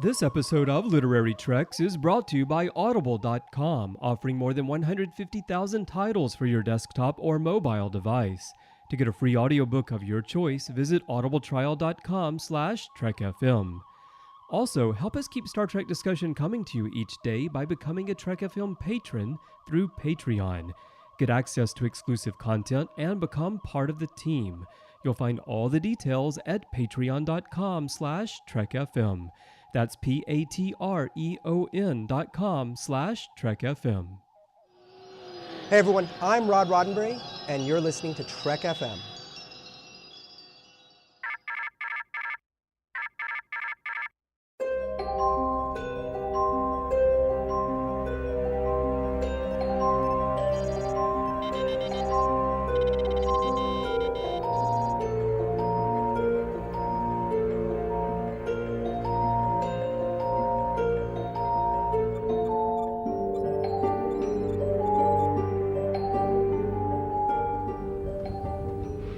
This episode of Literary Treks is brought to you by Audible.com, offering more than 150,000 titles for your desktop or mobile device. To get a free audiobook of your choice, visit audibletrial.com/TrekFM. Also, help us keep Star Trek discussion coming to you each day by becoming a Trek FM patron through Patreon. Get access to exclusive content and become part of the team. You'll find all the details at patreon.com/TrekFM. That's patreon.com/TrekFM. Hey everyone, I'm Rod Roddenberry, and you're listening to Trek FM.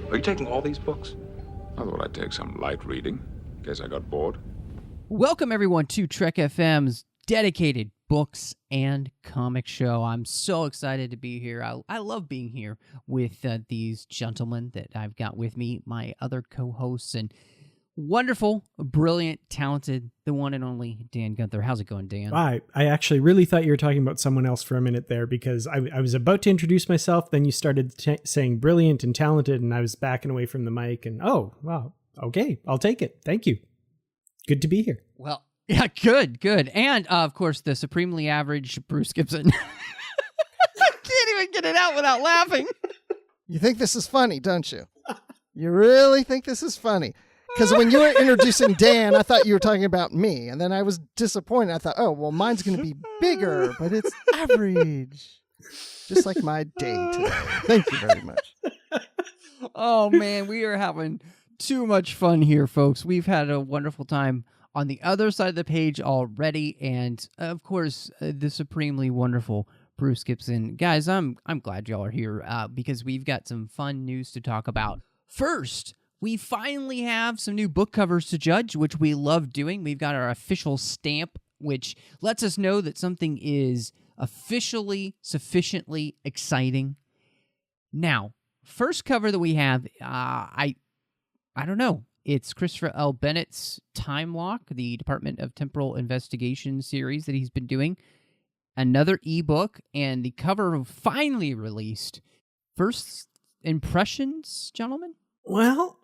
Are you taking all these books? I thought I'd take some light reading, in case I got bored. Welcome, everyone, to Trek FM's dedicated books and comic show. I'm so excited to be here. I love being here with these gentlemen that I've got with me, my other co-hosts, and wonderful, brilliant, talented, the one and only Dan Gunther. How's it going, Dan? I actually really thought you were talking about someone else for a minute there, because I was about to introduce myself, then you started saying brilliant and talented, and I was backing away from the mic, and oh, wow, okay, I'll take it. Thank you. Good to be here. Well, yeah, good. And, of course, the supremely average Bruce Gibson. I can't even get it out without laughing. You think this is funny, don't you? You really think this is funny? Because when you were introducing Dan, I thought you were talking about me, and then I was disappointed. I thought, oh, well, mine's going to be bigger, but it's average. Just like my day today. Thank you very much. Oh, man, we are having too much fun here, folks. We've had a wonderful time on the other side of the page already, and, of course, the supremely wonderful Bruce Gibson. Guys, I'm glad y'all are here because we've got some fun news to talk about. First, we finally have some new book covers to judge, which we love doing. We've got our official stamp, which lets us know that something is officially sufficiently exciting. Now, first cover that we have, I don't know. It's Christopher L. Bennett's Time Lock, the Department of Temporal Investigation series that he's been doing. Another ebook, and the cover finally released. First impressions, gentlemen? Well,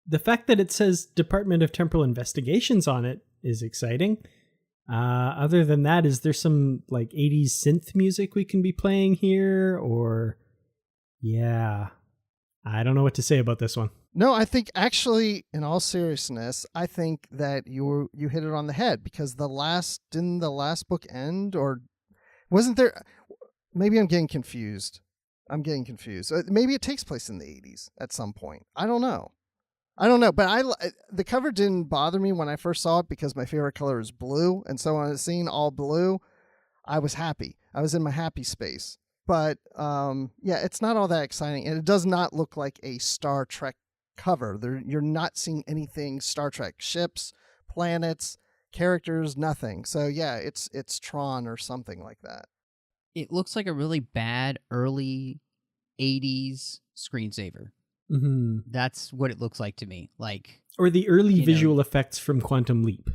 the fact that it says Department of Temporal Investigations on it is exciting. Other than that, is there some like 80s synth music we can be playing here? Or, yeah, I don't know what to say about this one. No, I think actually, in all seriousness, I think that you hit it on the head, because didn't the last book end, or wasn't there? Maybe I'm getting confused. Maybe it takes place in the 80s at some point. I don't know. But the cover didn't bother me when I first saw it, because my favorite color is blue. And so when I was seeing all blue, I was happy. I was in my happy space. But yeah, it's not all that exciting. And it does not look like a Star Trek cover. You're not seeing anything Star Trek. Ships, planets, characters, nothing. So yeah, it's Tron or something like that. It looks like a really bad early 80s screensaver. Mm-hmm. That's what it looks like to me. Or the early visual effects from Quantum Leap.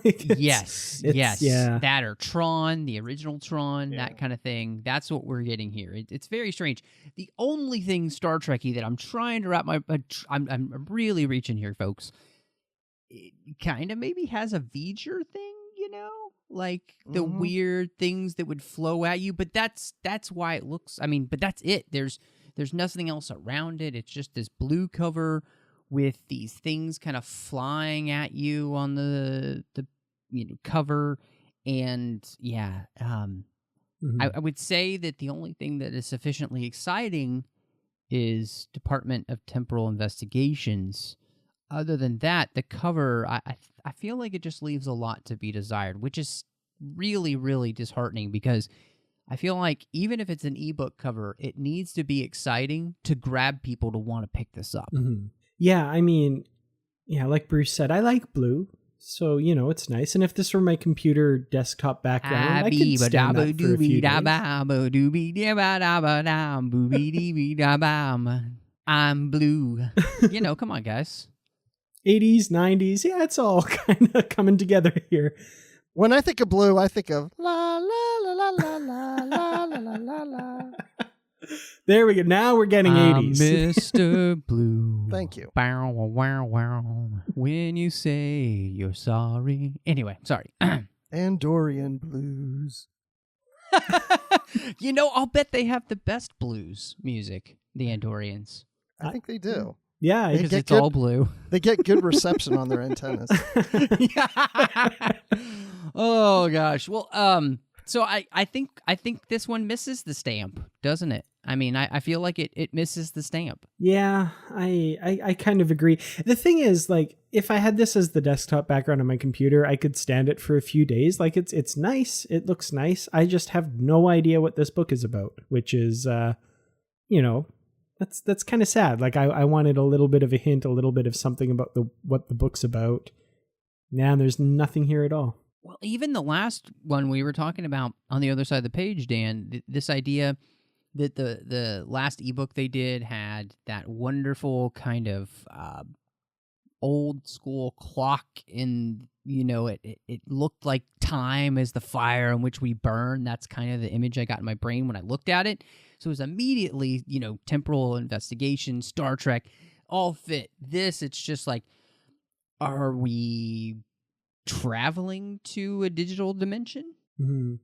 Yes. Yeah. That or Tron, the original Tron, that kind of thing. That's what we're getting here. It's very strange. The only thing Star Trek-y that I'm trying to wrap I'm really reaching here, folks. It kind of maybe has a Voyager thing, like the weird things that would flow at you, but that's why it looks, but that's it. There's nothing else around it. It's just this blue cover with these things kind of flying at you on the cover. And yeah, I would say that the only thing that is sufficiently exciting is Department of Temporal Investigations. Other than that, the cover, I feel like it just leaves a lot to be desired, which is really, really disheartening, because I feel like even if it's an ebook cover, it needs to be exciting to grab people to want to pick this up. Mm-hmm. Yeah, like Bruce said, I like blue, So, it's nice. And if this were my computer desktop background, I could stand that for a few days. I'm blue. Come on, guys. 80s, 90s. Yeah, it's all kind of coming together here. When I think of blue, I think of la la la la la la la la la la. There we go. Now we're getting 80s. Mr. Blue. Thank you. Bow, wow, wow. When you say you're sorry. Anyway, sorry. Andorian blues. I'll bet they have the best blues music, the Andorians. I think they do. Yeah, because it's all blue. They get good reception on their antennas. Oh gosh. Well, so I think this one misses the stamp, doesn't it? I mean, I feel like it misses the stamp. Yeah, I kind of agree. The thing is, like, if I had this as the desktop background on my computer, I could stand it for a few days. Like, it's nice. It looks nice. I just have no idea what this book is about, which is, that's kind of sad. Like, I wanted a little bit of a hint, a little bit of something about what the book's about. Nah, there's nothing here at all. Well, even the last one we were talking about on the other side of the page, Dan, this idea that the last ebook they did had that wonderful kind of old school clock in, it looked like time as the fire in which we burn. That's kind of the image I got in my brain when I looked at it. So it was immediately, temporal investigation, Star Trek, all fit. This, it's just like, are we traveling to a digital dimension? Mm-hmm.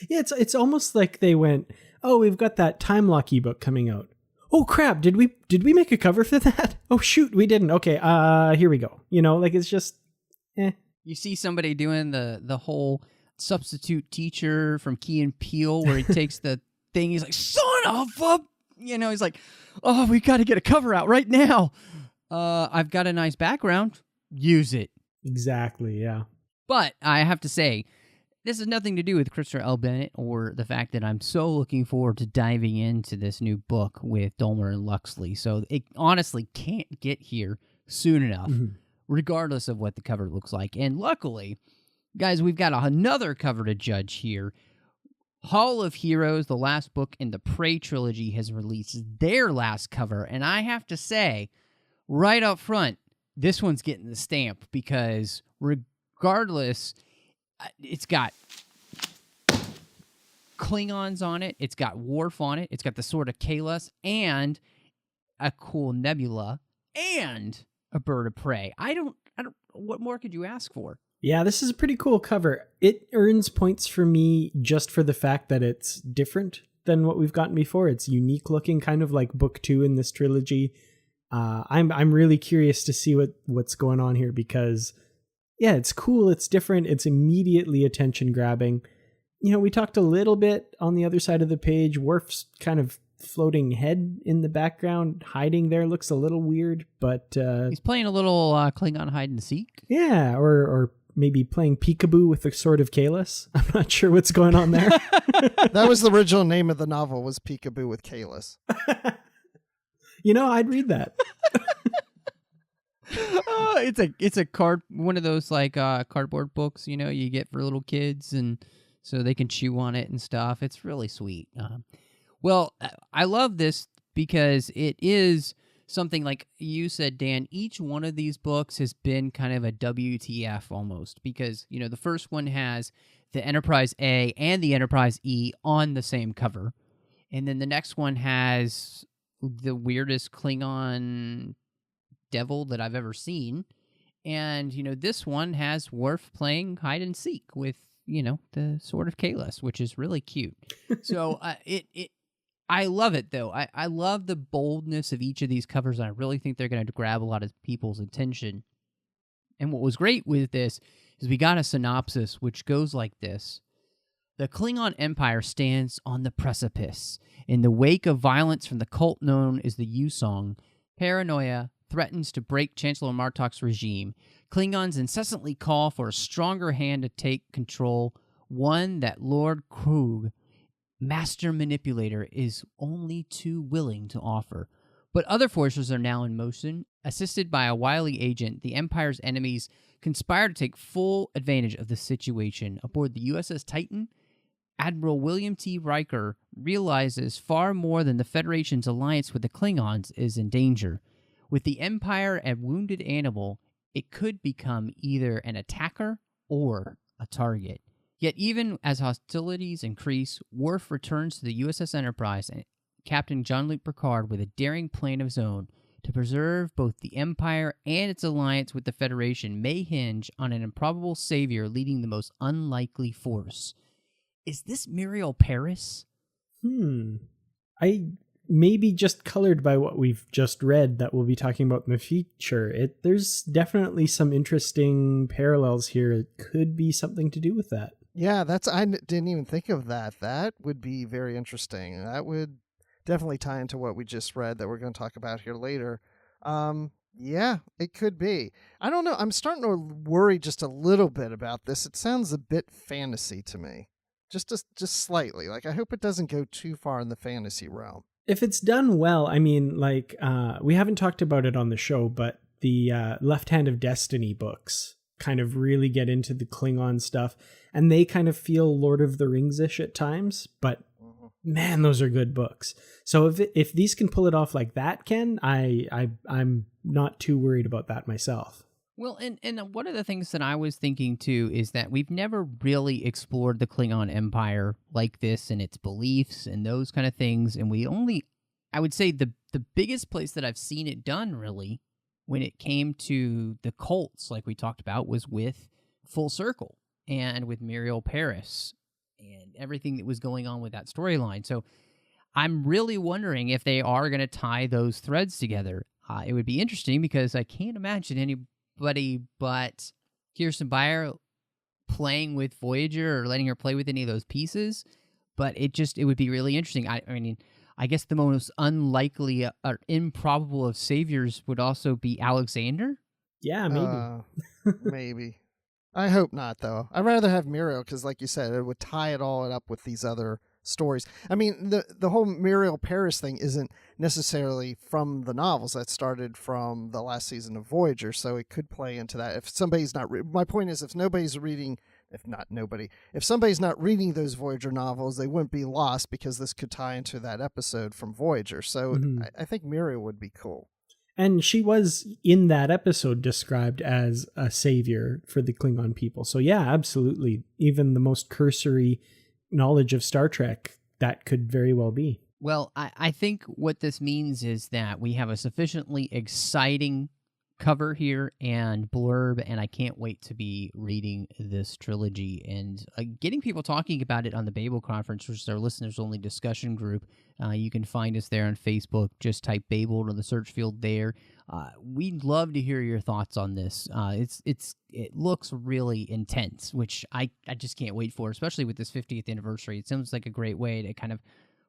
Yeah, it's almost like they went, oh, we've got that Time Lock ebook coming out. Oh crap, did we make a cover for that? Oh shoot, we didn't. Okay, here we go. It's just You see somebody doing the whole substitute teacher from Key and Peele where he takes the thing, he's like, son of a, he's like, oh, we got to get a cover out right now. I've got a nice background. Use it. Exactly, yeah. But I have to say, this has nothing to do with Christopher L. Bennett or the fact that I'm so looking forward to diving into this new book with Dolmer and Luxley. So it honestly can't get here soon enough, regardless of what the cover looks like. And luckily, guys, we've got another cover to judge here. Hall of Heroes, the last book in the Prey trilogy, has released their last cover. And I have to say, right up front, this one's getting the stamp because regardless, it's got Klingons on it, it's got Worf on it, it's got the Sword of Kahless, and a cool nebula, and a bird of prey. I don't. What more could you ask for? Yeah, this is a pretty cool cover. It earns points for me just for the fact that it's different than what we've gotten before. It's unique looking, kind of like book 2 in this trilogy. I'm really curious to see what's going on here because, yeah, it's cool. It's different. It's immediately attention grabbing. We talked a little bit on the other side of the page. Worf's kind of floating head in the background, hiding there, looks a little weird, but he's playing a little Klingon hide and seek. Yeah, or maybe playing peekaboo with the Sword of Kahless. I'm not sure what's going on there. That was the original name of the novel, was Peekaboo with Kahless. I'd read that. It's a one of those like cardboard books, you get for little kids and so they can chew on it and stuff. It's really sweet. Well, I love this because it is something like you said, Dan. Each one of these books has been kind of a WTF almost because, the first one has the Enterprise A and the Enterprise E on the same cover. And then the next one has the weirdest Klingon devil that I've ever seen. And, this one has Worf playing hide and seek with, the Sword of Kahless, which is really cute. So I love it, though. I love the boldness of each of these covers, and I really think they're going to grab a lot of people's attention. And what was great with this is we got a synopsis, which goes like this. The Klingon Empire stands on the precipice. In the wake of violence from the cult known as the Yusong, paranoia threatens to break Chancellor Martok's regime. Klingons incessantly call for a stronger hand to take control, one that Lord Krug, master manipulator, is only too willing to offer. But other forces are now in motion Assisted by a wily agent, the Empire's enemies conspire to take full advantage of the situation. Aboard the USS Titan, Admiral William T. Riker realizes far more than the Federation's alliance with the Klingons is in danger. With the Empire a wounded animal, it could become either an attacker or a target. Yet even as hostilities increase, Worf returns to the USS Enterprise and Captain Jean-Luc Picard with a daring plan of his own. To preserve both the Empire and its alliance with the Federation may hinge on an improbable savior leading the most unlikely force. Is this Muriel Paris? I may be just colored by what we've just read that we'll be talking about in the future. There's definitely some interesting parallels here. It could be something to do with that. Yeah, I didn't even think of that. That would be very interesting. That would definitely tie into what we just read that we're going to talk about here later. Yeah, it could be. I don't know. I'm starting to worry just a little bit about this. It sounds a bit fantasy to me. Just slightly. Like, I hope it doesn't go too far in the fantasy realm. If it's done well, I mean, like, we haven't talked about it on the show, but the Left Hand of Destiny books kind of really get into the Klingon stuff, and they kind of feel Lord of the Rings-ish at times, but man, those are good books. So if these can pull it off like that, Ken, I'm not too worried about that myself. Well, and one of the things that I was thinking, too, is that we've never really explored the Klingon Empire like this and its beliefs and those kind of things. And I would say the biggest place that I've seen it done, really, when it came to the cults, like we talked about, was with Full Circle and with Muriel Paris and everything that was going on with that storyline. So I'm really wondering if they are going to tie those threads together. It would be interesting because I can't imagine anybody but Kirsten Beyer playing with Voyager or letting her play with any of those pieces. But it would be really interesting. I mean, I guess the most unlikely or improbable of saviors would also be Alexander. Yeah, maybe. Maybe. I hope not, though. I'd rather have Muriel because, like you said, it would tie it all up with these other stories. I mean, the whole Muriel Paris thing isn't necessarily from the novels. That started from the last season of Voyager, so it could play into that. If somebody's not... my point is, if somebody's not reading those Voyager novels, they wouldn't be lost because this could tie into that episode from Voyager. So I think Muriel would be cool. And she was, in that episode, described as a savior for the Klingon people. So yeah, absolutely. Even the most cursory knowledge of Star Trek, that could very well be. Well, I think what this means is that we have a sufficiently exciting cover here and blurb, and I can't wait to be reading this trilogy and getting people talking about it on the Babel Conference, which is our listeners-only discussion group. You can find us there on Facebook. Just type Babel in the search field there. We'd love to hear your thoughts on this. It looks really intense, which I just can't wait for, especially with this 50th anniversary. It seems like a great way to kind of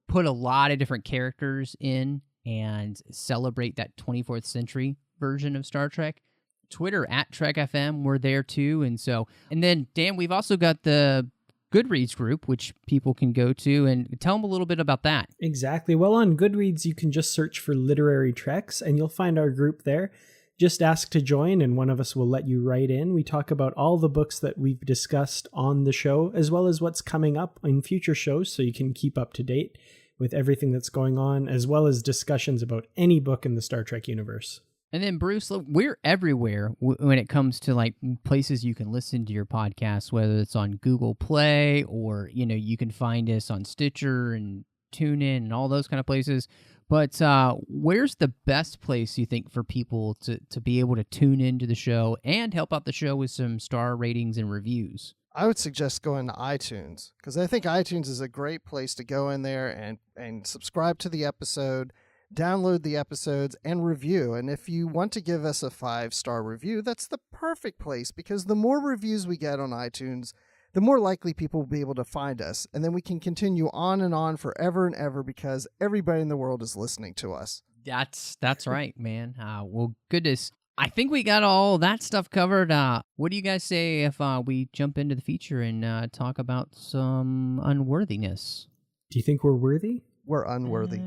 put a lot of different characters in and celebrate that 24th century version of Star Trek. Twitter at TrekFM, we're there too. And then, Dan, we've also got the Goodreads group, which people can go to, and tell them a little bit about that. Exactly. Well, on Goodreads, you can just search for Literary Treks, and you'll find our group there. Just ask to join, and one of us will let you right in. We talk about all the books that we've discussed on the show, as well as what's coming up in future shows, so you can keep up to date with everything that's going on, as well as discussions about any book in the Star Trek universe. And then, Bruce, we're everywhere when it comes to like places you can listen to your podcast, whether it's on Google Play or, you can find us on Stitcher and TuneIn and all those kind of places. But where's the best place, you think, for people to be able to tune into the show and help out the show with some star ratings and reviews? I would suggest going to iTunes, because I think iTunes is a great place to go in there and subscribe to the episode, download the episodes, and review. And if you want to give us a 5-star review, that's the perfect place, because the more reviews we get on iTunes, the more likely people will be able to find us. And then we can continue on forever and ever, because everybody in the world is listening to us. That's right, man. Well, goodness. I think we got all that stuff covered. What do you guys say if we jump into the feature and talk about some unworthiness? Do you think we're worthy? We're unworthy.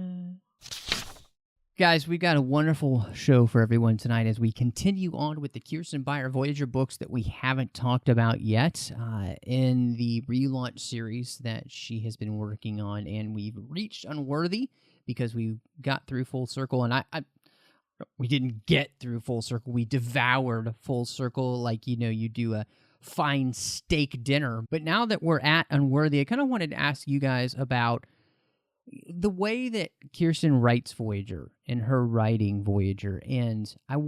Guys, we've got a wonderful show for everyone tonight as we continue on with the Kirsten Beyer Voyager books that we haven't talked about yet in the relaunch series that she has been working on. And we've reached Unworthy because we got through Full Circle. And we didn't get through Full Circle. We devoured Full Circle like, you do a fine steak dinner. But now that we're at Unworthy, I kind of wanted to ask you guys about the way that Kirsten writes Voyager and her writing Voyager. And I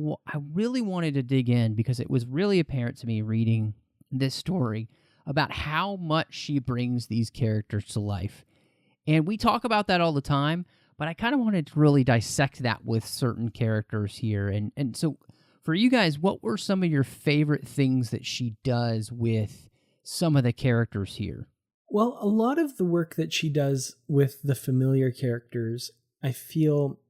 really wanted to dig in because it was really apparent to me reading this story about how much she brings these characters to life. And we talk about that all the time, but I kind of wanted to really dissect that with certain characters here. And so for you guys, what were some of your favorite things that she does with some of the characters here? Well, a lot of the work that she does with the familiar characters, I feel,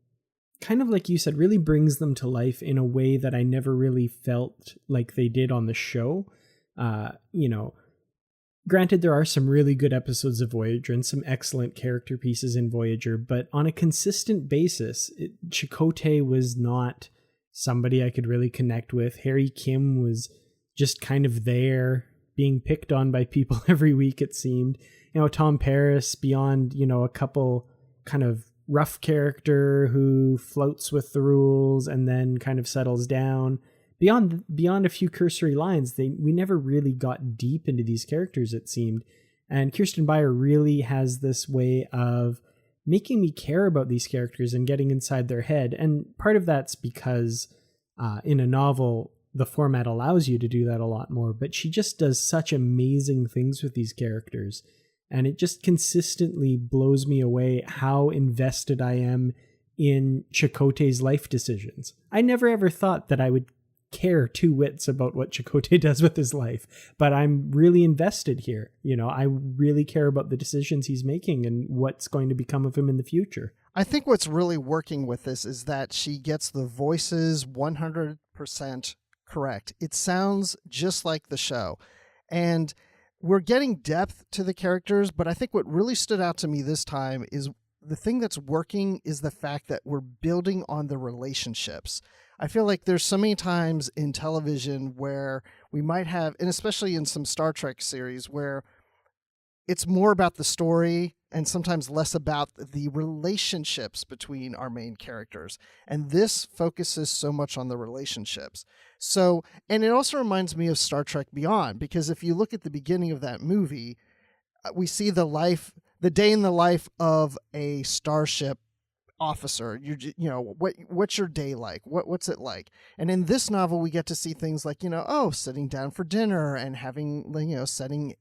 kind of like you said, really brings them to life in a way that I never really felt like they did on the show. Granted, there are some really good episodes of Voyager and some excellent character pieces in Voyager, but on a consistent basis, Chakotay was not somebody I could really connect with. Harry Kim was just kind of there, being picked on by people every week, it seemed. Tom Paris, beyond, a couple kind of rough character who floats with the rules and then kind of settles down. Beyond a few cursory lines, we never really got deep into these characters, it seemed. And Kirsten Beyer really has this way of making me care about these characters and getting inside their head. And part of that's because in a novel, the format allows you to do that a lot more, but she just does such amazing things with these characters. And it just consistently blows me away how invested I am in Chakotay's life decisions. I never ever thought that I would care two whits about what Chakotay does with his life, but I'm really invested here. I really care about the decisions he's making and what's going to become of him in the future. I think what's really working with this is that she gets the voices 100% correct. It sounds just like the show. And we're getting depth to the characters, but I think what really stood out to me this time is the thing that's working is the fact that we're building on the relationships. I feel like there's so many times in television where we might have, and especially in some Star Trek series, where it's more about the story and sometimes less about the relationships between our main characters. And this focuses so much on the relationships. So, and it also reminds me of Star Trek Beyond, because if you look at the beginning of that movie, we see the day in the life of a starship officer. What's your day like? What's it like? And in this novel, we get to see things like, sitting down for dinner and having, setting,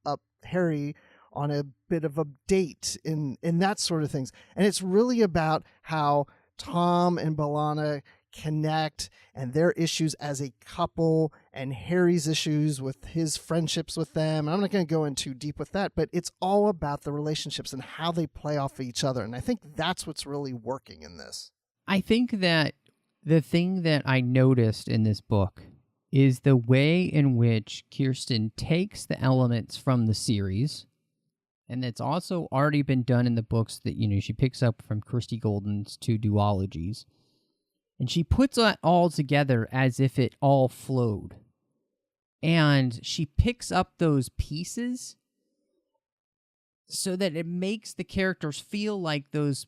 up Harry on a bit of a date in that sort of things. And it's really about how Tom and B'Elanna connect and their issues as a couple and Harry's issues with his friendships with them. I'm not going to go in too deep with that, but it's all about the relationships and how they play off of each other. And I think that's what's really working in this. I think that the thing that I noticed in this book is the way in which Kirsten takes the elements from the series, and it's also already been done in the books that, she picks up from Christy Golden's two duologies, and she puts that all together as if it all flowed. And she picks up those pieces so that it makes the characters feel like those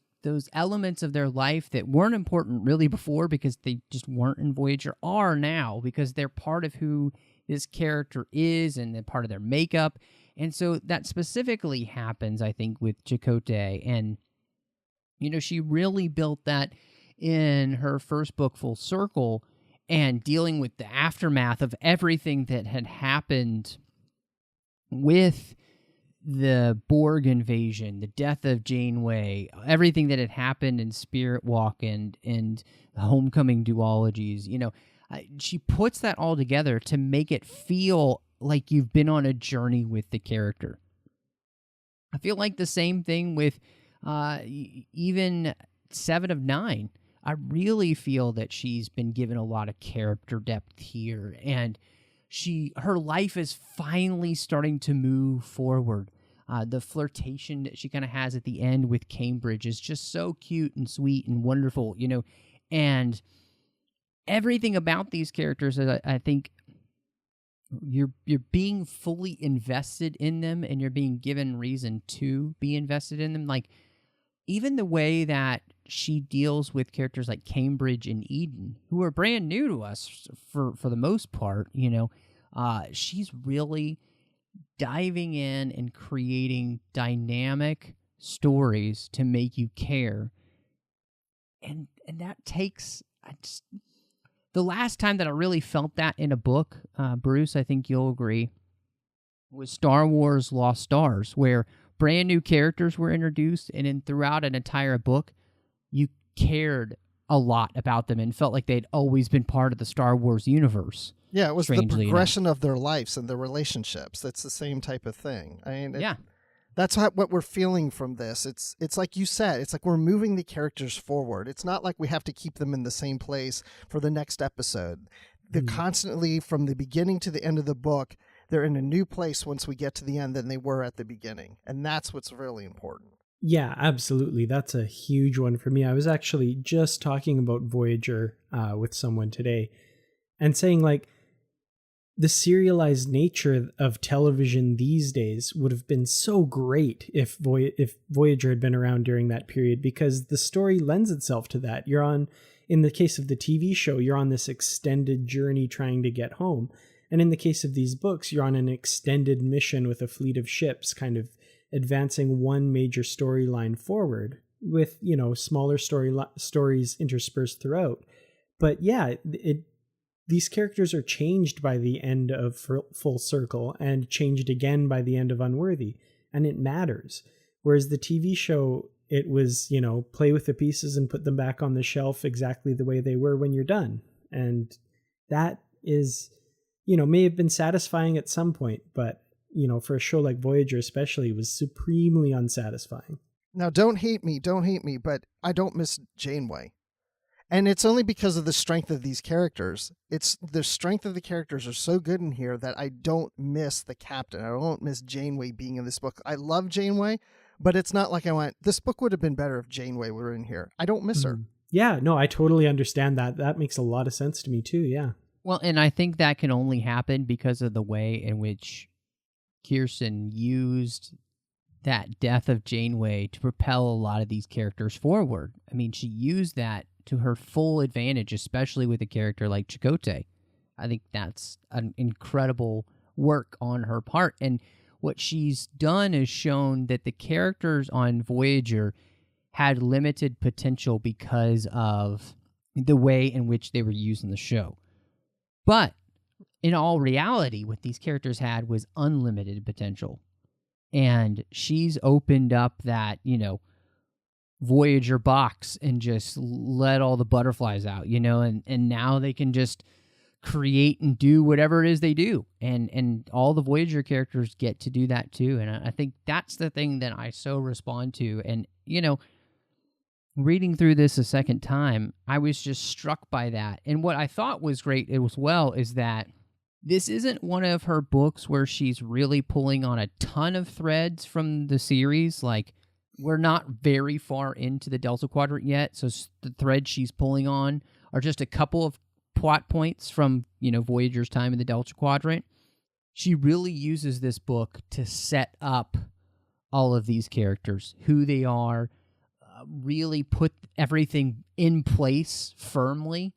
elements of their life that weren't important really before because they just weren't in Voyager are now, because they're part of who this character is and they're part of their makeup. And so that specifically happens, I think, with Chakotay. And, she really built that in her first book, Full Circle, and dealing with the aftermath of everything that had happened with the Borg invasion, the death of Janeway, everything that had happened in Spirit Walk and the Homecoming duologies. She puts that all together to make it feel like you've been on a journey with the character. I feel like the same thing with even 7 of 9. I really feel that she's been given a lot of character depth here, and her life is finally starting to move forward. The flirtation that she kind of has at the end with Cambridge is just so cute and sweet and wonderful, and everything about these characters, I think you're being fully invested in them, and you're being given reason to be invested in them. Like, even the way that she deals with characters like Cambridge and Eden, who are brand new to us for the most part, she's really diving in and creating dynamic stories to make you care. And that takes... the last time that I really felt that in a book, Bruce, I think you'll agree, was Star Wars Lost Stars, where brand new characters were introduced, and then throughout an entire book, you cared a lot about them and felt like they'd always been part of the Star Wars universe. Yeah, it was the strangely progression enough. of their lives and their relationships. That's the same type of thing. I mean, Yeah. That's what we're feeling from this. It's like you said, it's like we're moving the characters forward. It's not like we have to keep them in the same place for the next episode. They're constantly, from the beginning to the end of the book, they're in a new place once we get to the end than they were at the beginning. And that's what's really important. Yeah, absolutely. That's a huge one for me. I was actually just talking about Voyager with someone today and saying, like, the serialized nature of television these days would have been so great if Voyager had been around during that period, because the story lends itself to that. In the case of the TV show, you're on this extended journey trying to get home. And in the case of these books, you're on an extended mission with a fleet of ships, kind of advancing one major storyline forward with, smaller stories interspersed throughout. But yeah, these characters are changed by the end of Full Circle and changed again by the end of Unworthy, and it matters. Whereas the TV show, it was, play with the pieces and put them back on the shelf exactly the way they were when you're done. And that is, may have been satisfying at some point, but, for a show like Voyager especially, was supremely unsatisfying. Now, don't hate me, but I don't miss Janeway. And it's only because of the strength of these characters. It's the strength of the characters are so good in here that I don't miss the captain. I don't miss Janeway being in this book. I love Janeway, but it's not like I went, this book would have been better if Janeway were in here. I don't miss her. Yeah, no, I totally understand that. That makes a lot of sense to me too, yeah. Well, and I think that can only happen because of the way in which Kirsten used that death of Janeway to propel a lot of these characters forward. I mean, she used that to her full advantage, especially with a character like Chakotay. I think that's an incredible work on her part. And what she's done is shown that the characters on Voyager had limited potential because of the way in which they were used in the show. But in all reality, what these characters had was unlimited potential. And she's opened up that, Voyager box and just let all the butterflies out, and now they can just create and do whatever it is they do. And all the Voyager characters get to do that too. And I think that's the thing that I so respond to. And, reading through this a second time, I was just struck by that. And what I thought was great as well is that this isn't one of her books where she's really pulling on a ton of threads from the series. Like, we're not very far into the Delta Quadrant yet, so the threads she's pulling on are just a couple of plot points from, Voyager's time in the Delta Quadrant. She really uses this book to set up all of these characters, who they are, really put everything in place firmly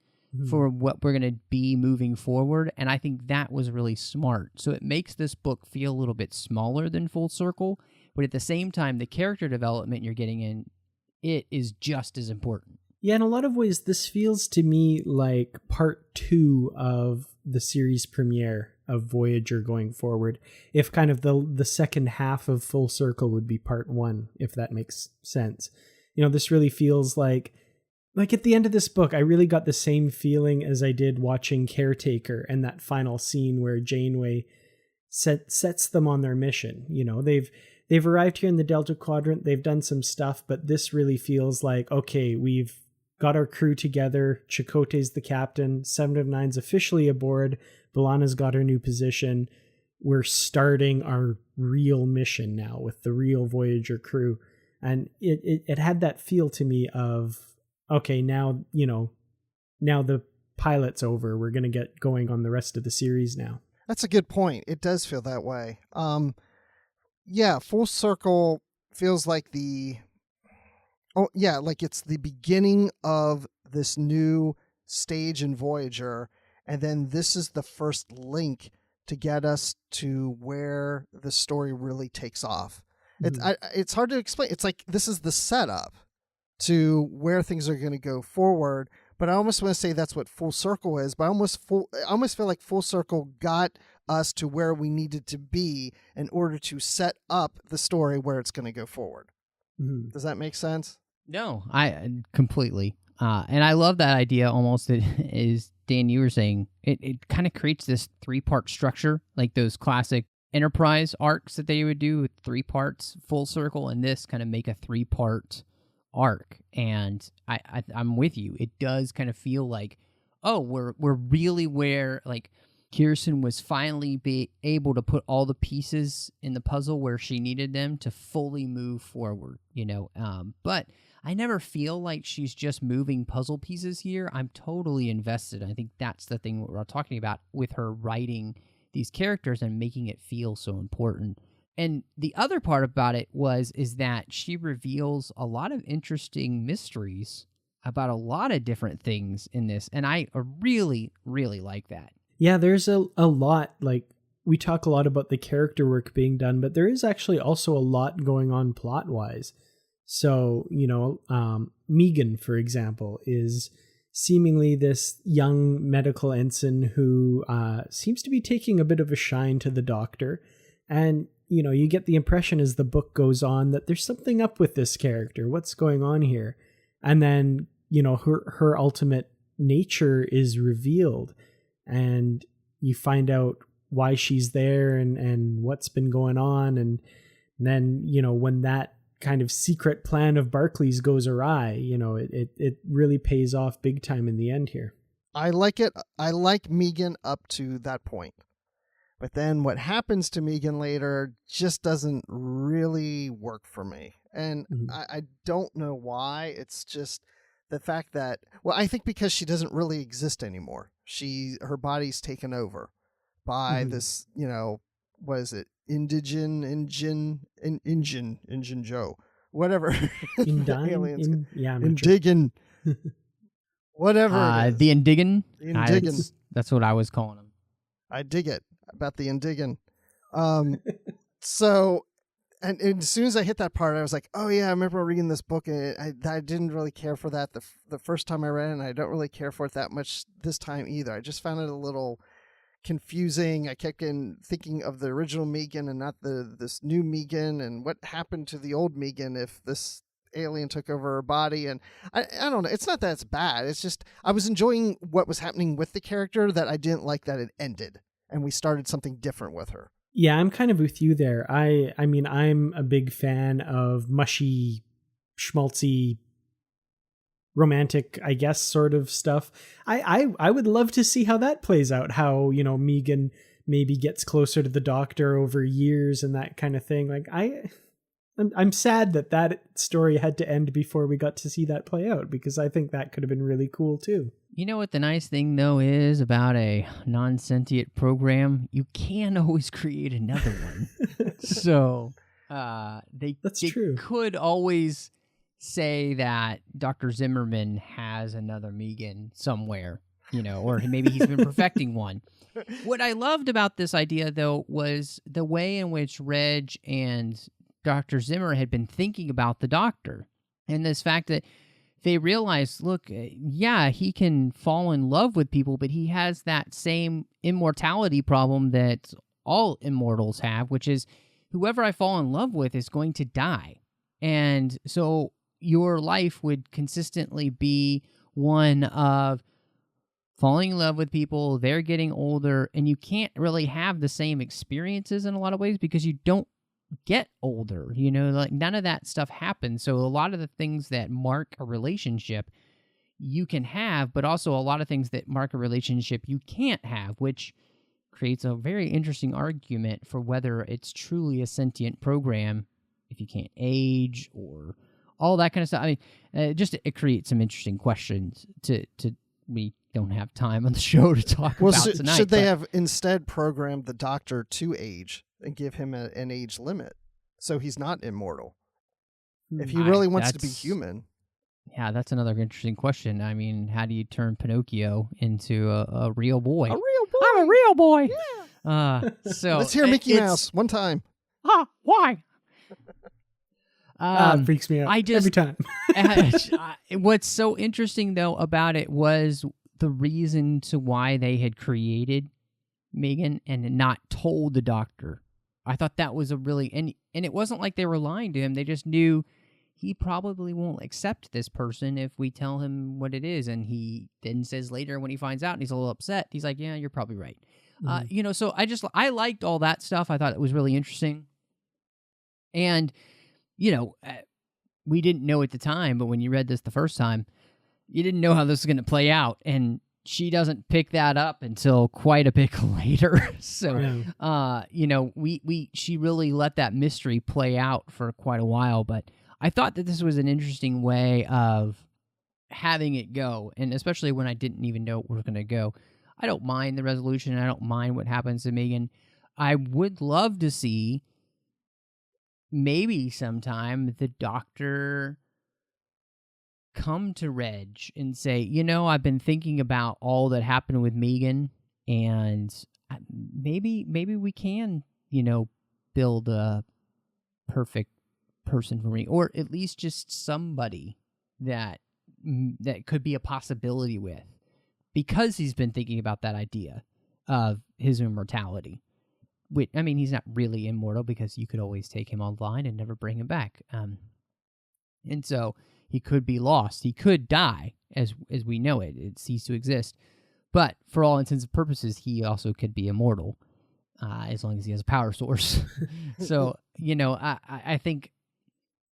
for what we're going to be moving forward, and I think that was really smart. So it makes this book feel a little bit smaller than Full Circle, but at the same time, the character development you're getting in, it is just as important. Yeah, in a lot of ways, this feels to me like part 2 of the series premiere of Voyager going forward. If kind of the second half of Full Circle would be part 1, if that makes sense. This really feels like at the end of this book, I really got the same feeling as I did watching Caretaker and that final scene where Janeway sets them on their mission. They've arrived here in the Delta Quadrant, they've done some stuff, but this really feels like, okay, we've got our crew together, Chakotay's the captain, 7 of 9's officially aboard, B'Elanna's got her new position, we're starting our real mission now with the real Voyager crew. And it had that feel to me of, okay, now, now the pilot's over. We're going to get going on the rest of the series now. That's a good point. It does feel that way. Yeah, Full Circle feels like like it's the beginning of this new stage in Voyager, and then this is the first link to get us to where the story really takes off. It's hard to explain. It's like this is the setup to where things are going to go forward. But I almost want to say that's what Full Circle is. But I almost feel like Full Circle got us to where we needed to be in order to set up the story where it's going to go forward. Mm-hmm. Does that make sense? No, I completely. And I love that idea almost, is Dan, you were saying, it kind of creates this 3-part structure, like those classic Enterprise arcs that they would do with 3 parts, Full Circle, and this kind of make a 3-part arc. And I'm with you. It does kind of feel like, oh, we're really where, like, Kirsten was finally be able to put all the pieces in the puzzle where she needed them to fully move forward, but I never feel like she's just moving puzzle pieces here. I'm totally invested. I think that's the thing we're talking about with her writing these characters and making it feel so important. And the other part about it is that she reveals a lot of interesting mysteries about a lot of different things in this, and I really, really like that. Yeah, there's a lot, like, we talk a lot about the character work being done, but there is actually also a lot going on plot-wise. So, Megan, for example, is seemingly this young medical ensign who seems to be taking a bit of a shine to the Doctor. And, you get the impression as the book goes on that there's something up with this character. What's going on here? And then, her ultimate nature is revealed. And you find out why she's there and what's been going on. And then, when that kind of secret plan of Barclay's goes awry, it really pays off big time in the end here. I like it. I like Megan up to that point. But then what happens to Megan later just doesn't really work for me. And I don't know why. It's just the fact that, I think because she doesn't really exist anymore. Her body's taken over by this, what is it? Engine Joe, whatever. Aliens. Indigan. Whatever. The Indigan. Indigan. That's what I was calling him. I dig it about the Indigan. So, and as soon as I hit that part, I was like, oh yeah, I remember reading this book, and I didn't really care for that the first time I read it, and I don't really care for it that much this time either. I just found it a little confusing. I kept thinking of the original Megan and not this new Megan, and what happened to the old Megan if this alien took over her body. And I don't know. It's not that it's bad. It's just I was enjoying what was happening with the character, that I didn't like that it ended and we started something different with her. Yeah, I'm kind of with you there. I mean, I'm a big fan of mushy, schmaltzy, romantic, I guess, sort of stuff. I would love to see how that plays out. How, Megan maybe gets closer to the Doctor over years and that kind of thing. Like, I'm sad that story had to end before we got to see that play out, because I think that could have been really cool too. You know what the nice thing, though, is about a non-sentient program? You can always create another one. So they true. Could always say that Dr. Zimmerman has another Megan somewhere, or maybe he's been perfecting one. What I loved about this idea, though, was the way in which Reg and Dr. Zimmer had been thinking about the Doctor, and this fact that they realized, look, yeah, he can fall in love with people, but he has that same immortality problem that all immortals have, which is whoever I fall in love with is going to die. And so your life would consistently be one of falling in love with people, they're getting older, and you can't really have the same experiences in a lot of ways because you don't get older, like none of that stuff happens. So a lot of the things that mark a relationship you can have, but also a lot of things that mark a relationship you can't have, which creates a very interesting argument for whether it's truly a sentient program if you can't age or all that kind of stuff. I mean, it creates some interesting questions to we don't have time on the show to talk about tonight. Should they have instead programmed the Doctor to age and give him an age limit so he's not immortal? If he really wants to be human. Yeah, that's another interesting question. I mean, how do you turn Pinocchio into a real boy? A real boy. I'm a real boy. Yeah. So let's hear Mickey Mouse one time. Why? It freaks me out every time. What's so interesting, though, about it was the reason to why they had created Megan and not told the Doctor. I thought that was a really... And it wasn't like they were lying to him. They just knew he probably won't accept this person if we tell him what it is. And he then says later when he finds out and he's a little upset, he's like, yeah, you're probably right. So I liked all that stuff. I thought it was really interesting. And... we didn't know at the time, but when you read this the first time, you didn't know how this was going to play out. And she doesn't pick that up until quite a bit later. So, she really let that mystery play out for quite a while. But I thought that this was an interesting way of having it go. And especially when I didn't even know it was going to go. I don't mind the resolution. I don't mind what happens to Megan. I would love to see maybe sometime the Doctor come to Reg and say, I've been thinking about all that happened with Megan, and maybe we can, build a perfect person for me, or at least just somebody that could be a possibility with, because he's been thinking about that idea of his immortality. I mean, he's not really immortal because you could always take him online and never bring him back. And so he could be lost. He could die as we know it. It ceased to exist. But for all intents and purposes, he also could be immortal as long as he has a power source. So, I think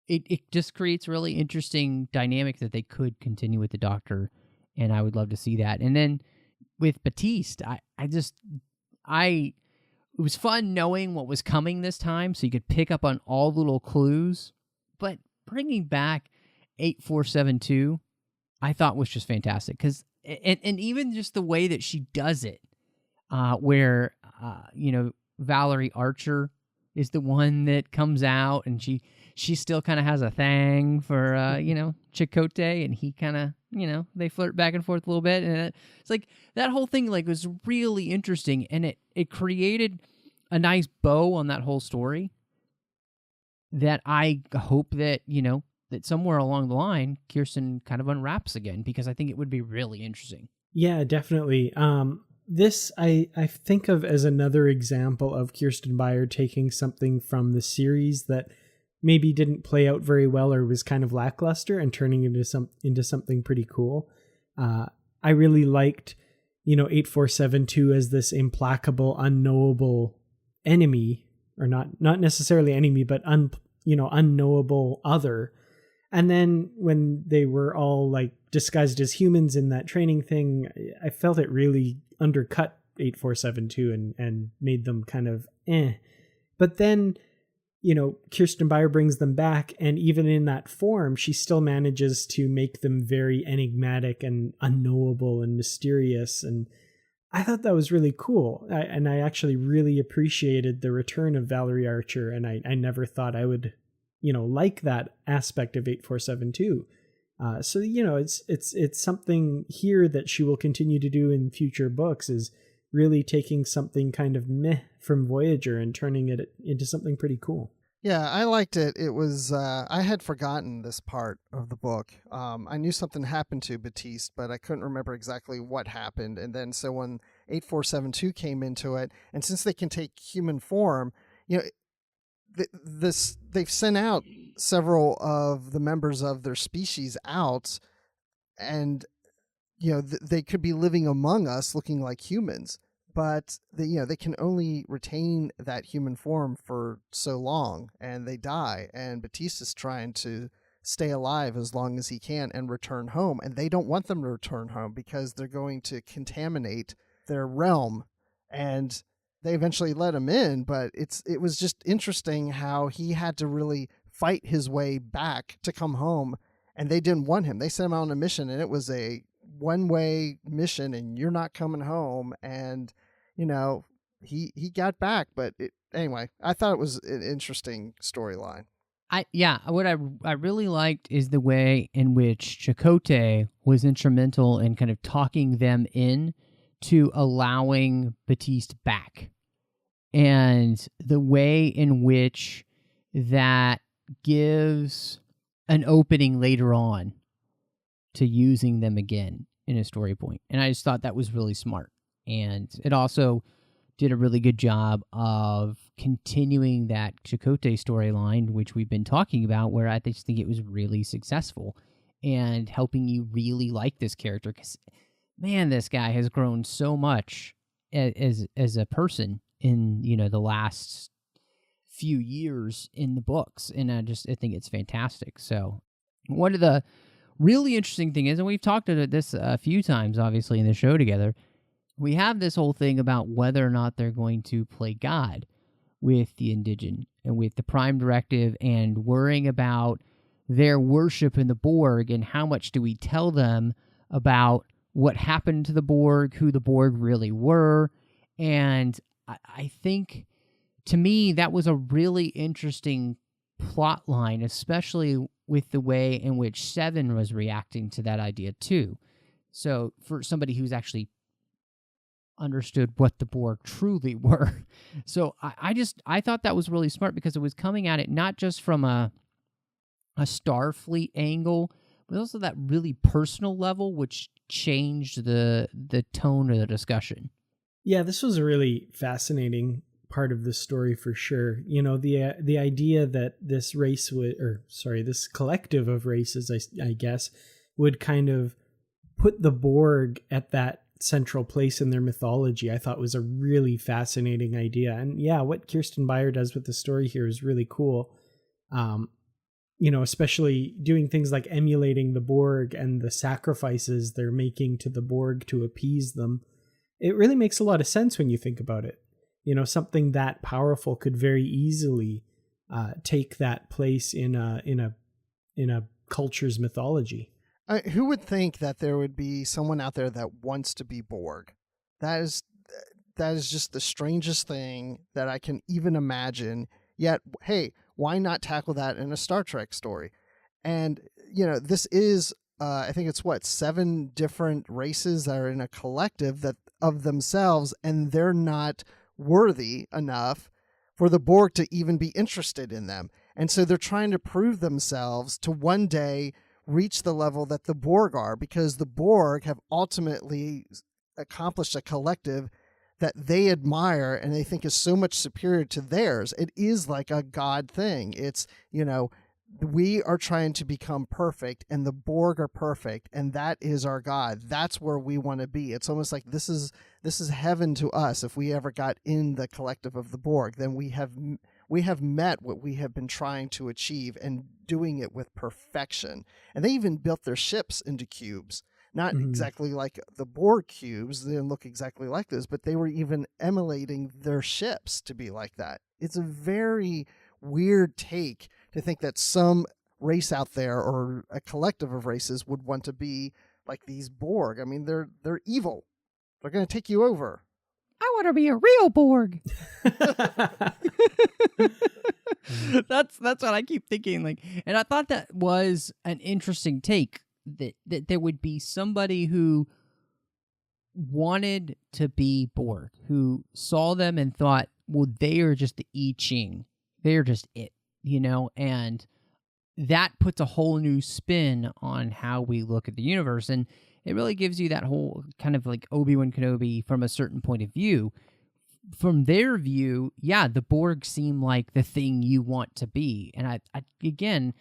it just creates a really interesting dynamic that they could continue with the Doctor. And I would love to see that. And then with Batiste, it was fun knowing what was coming this time, so you could pick up on all the little clues. But bringing back 8472, I thought was just fantastic. And even just the way that she does it, where, Valerie Archer is the one that comes out, and she still kind of has a thing for, Chakotay, and he kind of, they flirt back and forth a little bit. And it's like that whole thing was really interesting, and it created a nice bow on that whole story that I hope that, that somewhere along the line, Kirsten kind of unwraps again, because I think it would be really interesting. Yeah, definitely. This I think of as another example of Kirsten Beyer taking something from the series that maybe didn't play out very well or was kind of lackluster and turning it into something pretty cool. I really liked, 8472 as this implacable, unknowable enemy, or not necessarily enemy, but unknowable other. And then when they were all like disguised as humans in that training thing, I felt it really undercut 8472 and made them kind of But then, Kirsten Beyer brings them back, and even in that form, she still manages to make them very enigmatic and unknowable and mysterious. And I thought that was really cool. I actually really appreciated the return of Valerie Archer, and I never thought I would, like that aspect of 8472. So, it's something here that she will continue to do in future books, is really taking something kind of meh from Voyager and turning it into something pretty cool. Yeah, I liked it. It was, I had forgotten this part of the book. I knew something happened to Batiste, but I couldn't remember exactly what happened. And then so when 8472 came into it, and since they can take human form, they've sent out several of the members of their species out, and they could be living among us looking like humans, but they can only retain that human form for so long, and they die. And Batista's trying to stay alive as long as he can and return home, and they don't want them to return home because they're going to contaminate their realm. And they eventually let him in, but it was just interesting how he had to really fight his way back to come home, and they didn't want him. They sent him out on a mission, and it was a one-way mission, and you're not coming home. And he got back, but anyway, I thought it was an interesting storyline. What I really liked is the way in which Chakotay was instrumental in kind of talking them in to allowing Batiste back, and the way in which that gives an opening later on to using them again in a story point. And I just thought that was really smart. And it also did a really good job of continuing that Chakotay storyline, which we've been talking about, where I just think it was really successful and helping you really like this character. Because, man, this guy has grown so much as a person in, the last few years in the books. And I think it's fantastic. So one of the really interesting thing is, and we've talked about this a few times, obviously, in the show together, we have this whole thing about whether or not they're going to play God with the Indigen and with the Prime Directive, and worrying about their worship in the Borg and how much do we tell them about what happened to the Borg, who the Borg really were. And I think, to me, that was a really interesting plot line, especially with the way in which Seven was reacting to that idea too. So for somebody who's actually understood what the Borg truly were. So I thought that was really smart, because it was coming at it not just from a Starfleet angle, but also that really personal level, which changed the tone of the discussion. Yeah, this was a really fascinating part of the story for sure. The idea that this race this collective of races, I guess, would kind of put the Borg at that central place in their mythology, I thought was a really fascinating idea. And yeah, what Kirsten Beyer does with the story here is really cool. Especially doing things like emulating the Borg and the sacrifices they're making to the Borg to appease them. It really makes a lot of sense when you think about it. Something that powerful could very easily take that place in a culture's mythology. Who would think that there would be someone out there that wants to be Borg? That is just the strangest thing that I can even imagine. Yet, hey, why not tackle that in a Star Trek story? And, this is, I think it's 7 different races that are in a collective that of themselves, and they're not worthy enough for the Borg to even be interested in them. And so they're trying to prove themselves to one day reach the level that the Borg are, because the Borg have ultimately accomplished a collective that they admire and they think is so much superior to theirs. It is like a God thing. It's, we are trying to become perfect, and the Borg are perfect, and that is our God. That's where we want to be. It's almost like this is heaven to us. If we ever got in the collective of the Borg, then we have met what we have been trying to achieve, and doing it with perfection. And they even built their ships into cubes. Not exactly like the Borg cubes. They didn't look exactly like this, but they were even emulating their ships to be like that. It's a very weird take to think that some race out there, or a collective of races, would want to be like these Borg. I mean, they're evil. They're going to take you over. I want to be a real Borg. That's what I keep thinking. And I thought that was an interesting take, that there would be somebody who wanted to be Borg, who saw them and thought, well, they are just the I Ching. They're just it, and that puts a whole new spin on how we look at the universe. And it really gives you that whole kind of like Obi-Wan Kenobi from a certain point of view. From their view, yeah, the Borg seem like the thing you want to be. And I again,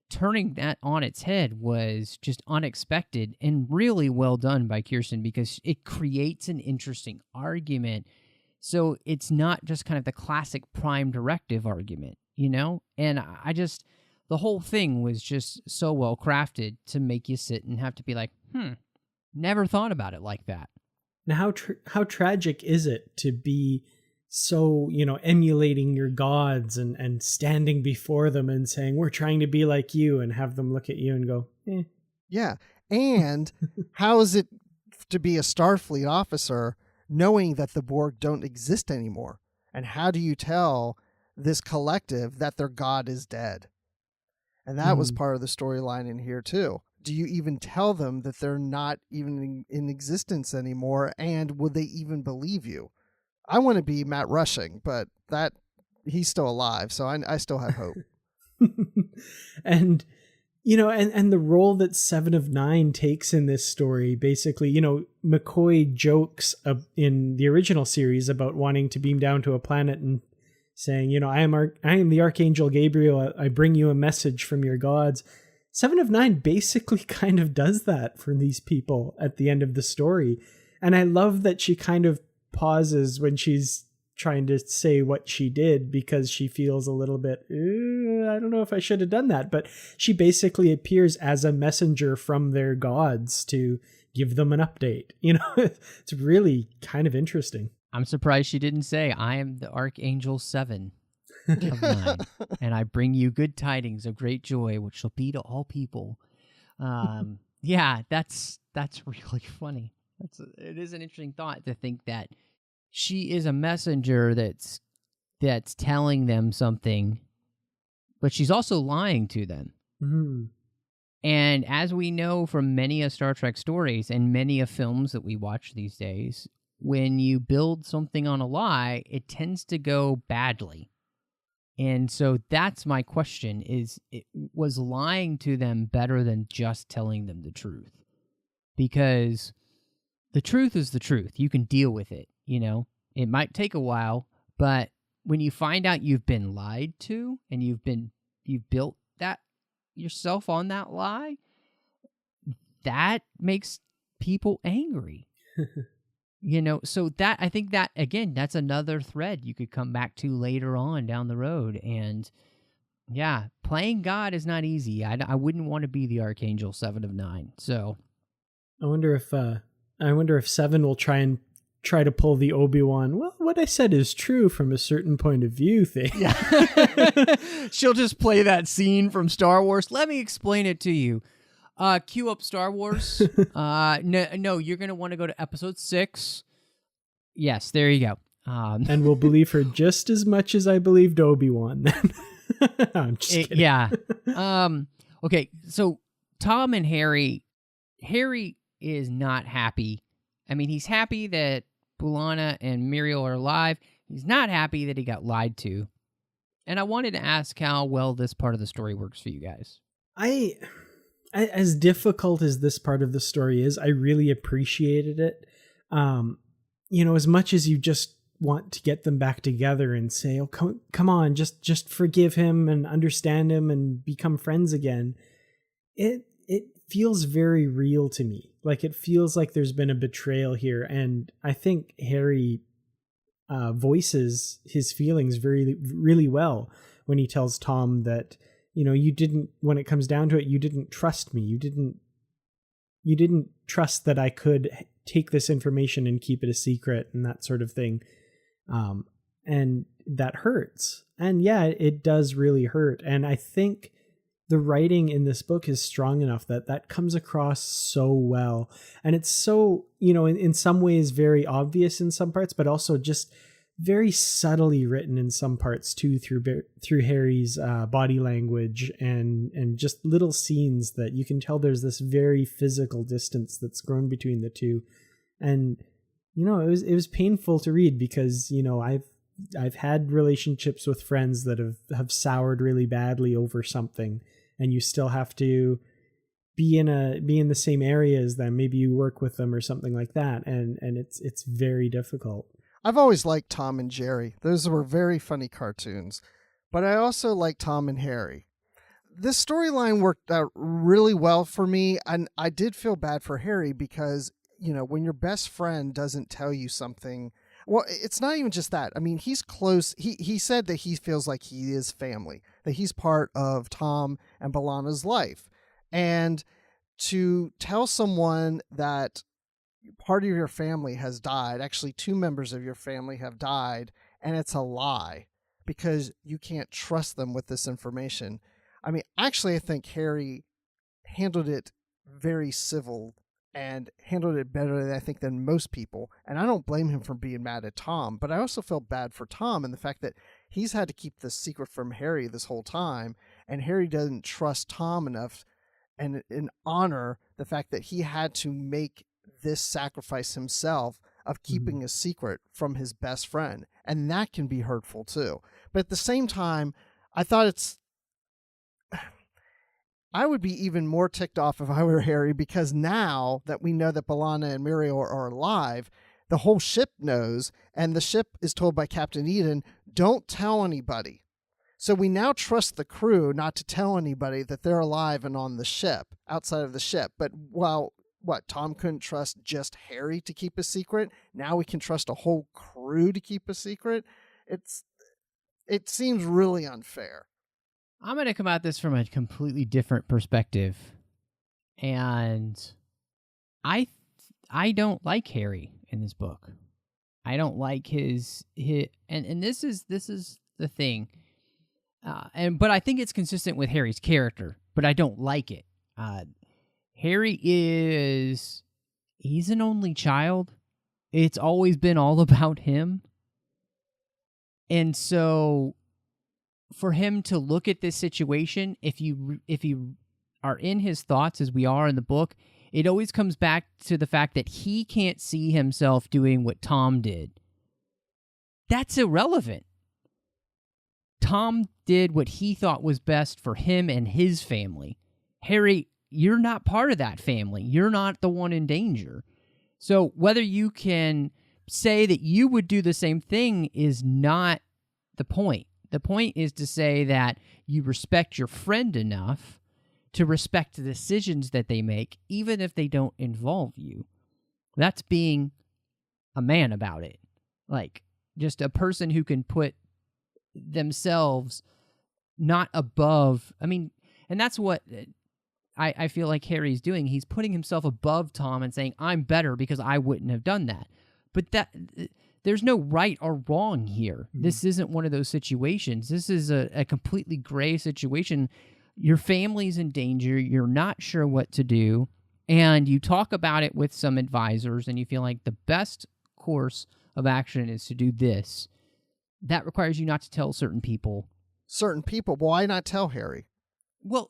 turning that on its head was just unexpected and really well done by Kirsten, because it creates an interesting argument. So it's not just kind of the classic Prime Directive argument, And the whole thing was just so well crafted to make you sit and have to be like, never thought about it like that. Now, how tragic is it to be so, emulating your gods and standing before them and saying, we're trying to be like you, and have them look at you and go, eh. Yeah. And how is it to be a Starfleet officer knowing that the Borg don't exist anymore? And how do you tell this collective that their god is dead? And that was part of the storyline in here too. Do you even tell them that they're not even in existence anymore? And would they even believe you? I want to be Matt Rushing, but he's still alive. So I still have hope. And, and the role that 7 of 9 takes in this story, basically, McCoy jokes in the original series about wanting to beam down to a planet and saying, I am the Archangel Gabriel. I bring you a message from your gods. 7 of 9 basically kind of does that for these people at the end of the story. And I love that she kind of pauses when she's trying to say what she did, because she feels a little bit, I don't know if I should have done that. But she basically appears as a messenger from their gods to give them an update. It's really kind of interesting. I'm surprised she didn't say, I am the Archangel 7 of 9, and I bring you good tidings of great joy, which shall be to all people. Yeah, that's really funny. It is an interesting thought to think that she is a messenger that's telling them something, but she's also lying to them. Mm-hmm. And as we know from many of Star Trek stories and many of films that we watch these days, when you build something on a lie, it tends to go badly. And so that's my question, was lying to them better than just telling them the truth? Because the truth is the truth. You can deal with it, It might take a while, but when you find out you've been lied to and you've built that yourself on that lie, that makes people angry. So that, I think that, again, that's another thread you could come back to later on down the road. And yeah, playing God is not easy. I wouldn't want to be the Archangel 7 of 9. So I wonder if 7 will try to pull the Obi-Wan, well, what I said is true from a certain point of view thing. Yeah. She'll just play that scene from Star Wars. Let me explain it to you. Cue up Star Wars. No, you're going to want to go to episode 6. Yes, there you go. And we'll believe her just as much as I believed Obi-Wan. I'm just kidding. Yeah. Okay, so Tom and Harry is not happy. I mean, he's happy that B'Elanna and Muriel are alive. He's not happy that he got lied to. And I wanted to ask how well this part of the story works for you guys. As difficult as this part of the story is, I really appreciated it. As much as you just want to get them back together and say, oh, come on, just forgive him and understand him and become friends again. It feels very real to me. Like, it feels like there's been a betrayal here. And I think Harry voices his feelings very, really well when he tells Tom that, you didn't, when it comes down to it, you didn't trust me. You didn't trust that I could take this information and keep it a secret and that sort of thing. And that hurts. And yeah, it does really hurt. And I think the writing in this book is strong enough that comes across so well. And it's so, in some ways very obvious in some parts, but also just very subtly written in some parts too, through Harry's body language and just little scenes that you can tell there's this very physical distance that's grown between the two. And it was painful to read because I've had relationships with friends that have soured really badly over something, and you still have to be in the same area as them. Maybe you work with them or something like that, and it's very difficult. I've always liked Tom and Jerry. Those were very funny cartoons. But I also like Tom and Harry. This storyline worked out really well for me, and I did feel bad for Harry because, when your best friend doesn't tell you something, well, it's not even just that. I mean, he's close. He said that he feels like he is family, that he's part of Tom and B'Elanna's life. And to tell someone that part of your family has died. Actually, 2 members of your family have died, and it's a lie because you can't trust them with this information. I mean, actually, I think Harry handled it very civil and handled it better than most people. And I don't blame him for being mad at Tom, but I also felt bad for Tom and the fact that he's had to keep this secret from Harry this whole time, and Harry doesn't trust Tom enough and honor the fact that he had to make this sacrifice himself of keeping a secret from his best friend. And that can be hurtful too. But at the same time, I thought I would be even more ticked off if I were Harry, because now that we know that B'Elanna and Muriel are alive, the whole ship knows, and the ship is told by Captain Eden, don't tell anybody. So we now trust the crew not to tell anybody that they're alive and on the ship, outside of the ship. But Tom couldn't trust just Harry to keep a secret? Now we can trust a whole crew to keep a secret? It seems really unfair. I'm going to come at this from a completely different perspective. And I don't like Harry in this book. I don't like his and this is the thing. But I think it's consistent with Harry's character, but I don't like it. Harry he's an only child. It's always been all about him. And so for him to look at this situation, if you are in his thoughts as we are in the book, it always comes back to the fact that he can't see himself doing what Tom did. That's irrelevant. Tom did what he thought was best for him and his family. Harry, you're not part of that family. You're not the one in danger. So whether you can say that you would do the same thing is not the point. The point is to say that you respect your friend enough to respect the decisions that they make, even if they don't involve you. That's being a man about it. Like, just a person who can put themselves not above. I mean, and that's what I feel like Harry's doing. He's putting himself above Tom and saying, I'm better because I wouldn't have done that. But there's no right or wrong here. This isn't one of those situations. This is a completely gray situation. Your family's in danger. You're not sure what to do. And you talk about it with some advisors, and you feel like the best course of action is to do this. That requires you not to tell certain people. Certain people? Why not tell Harry? Well,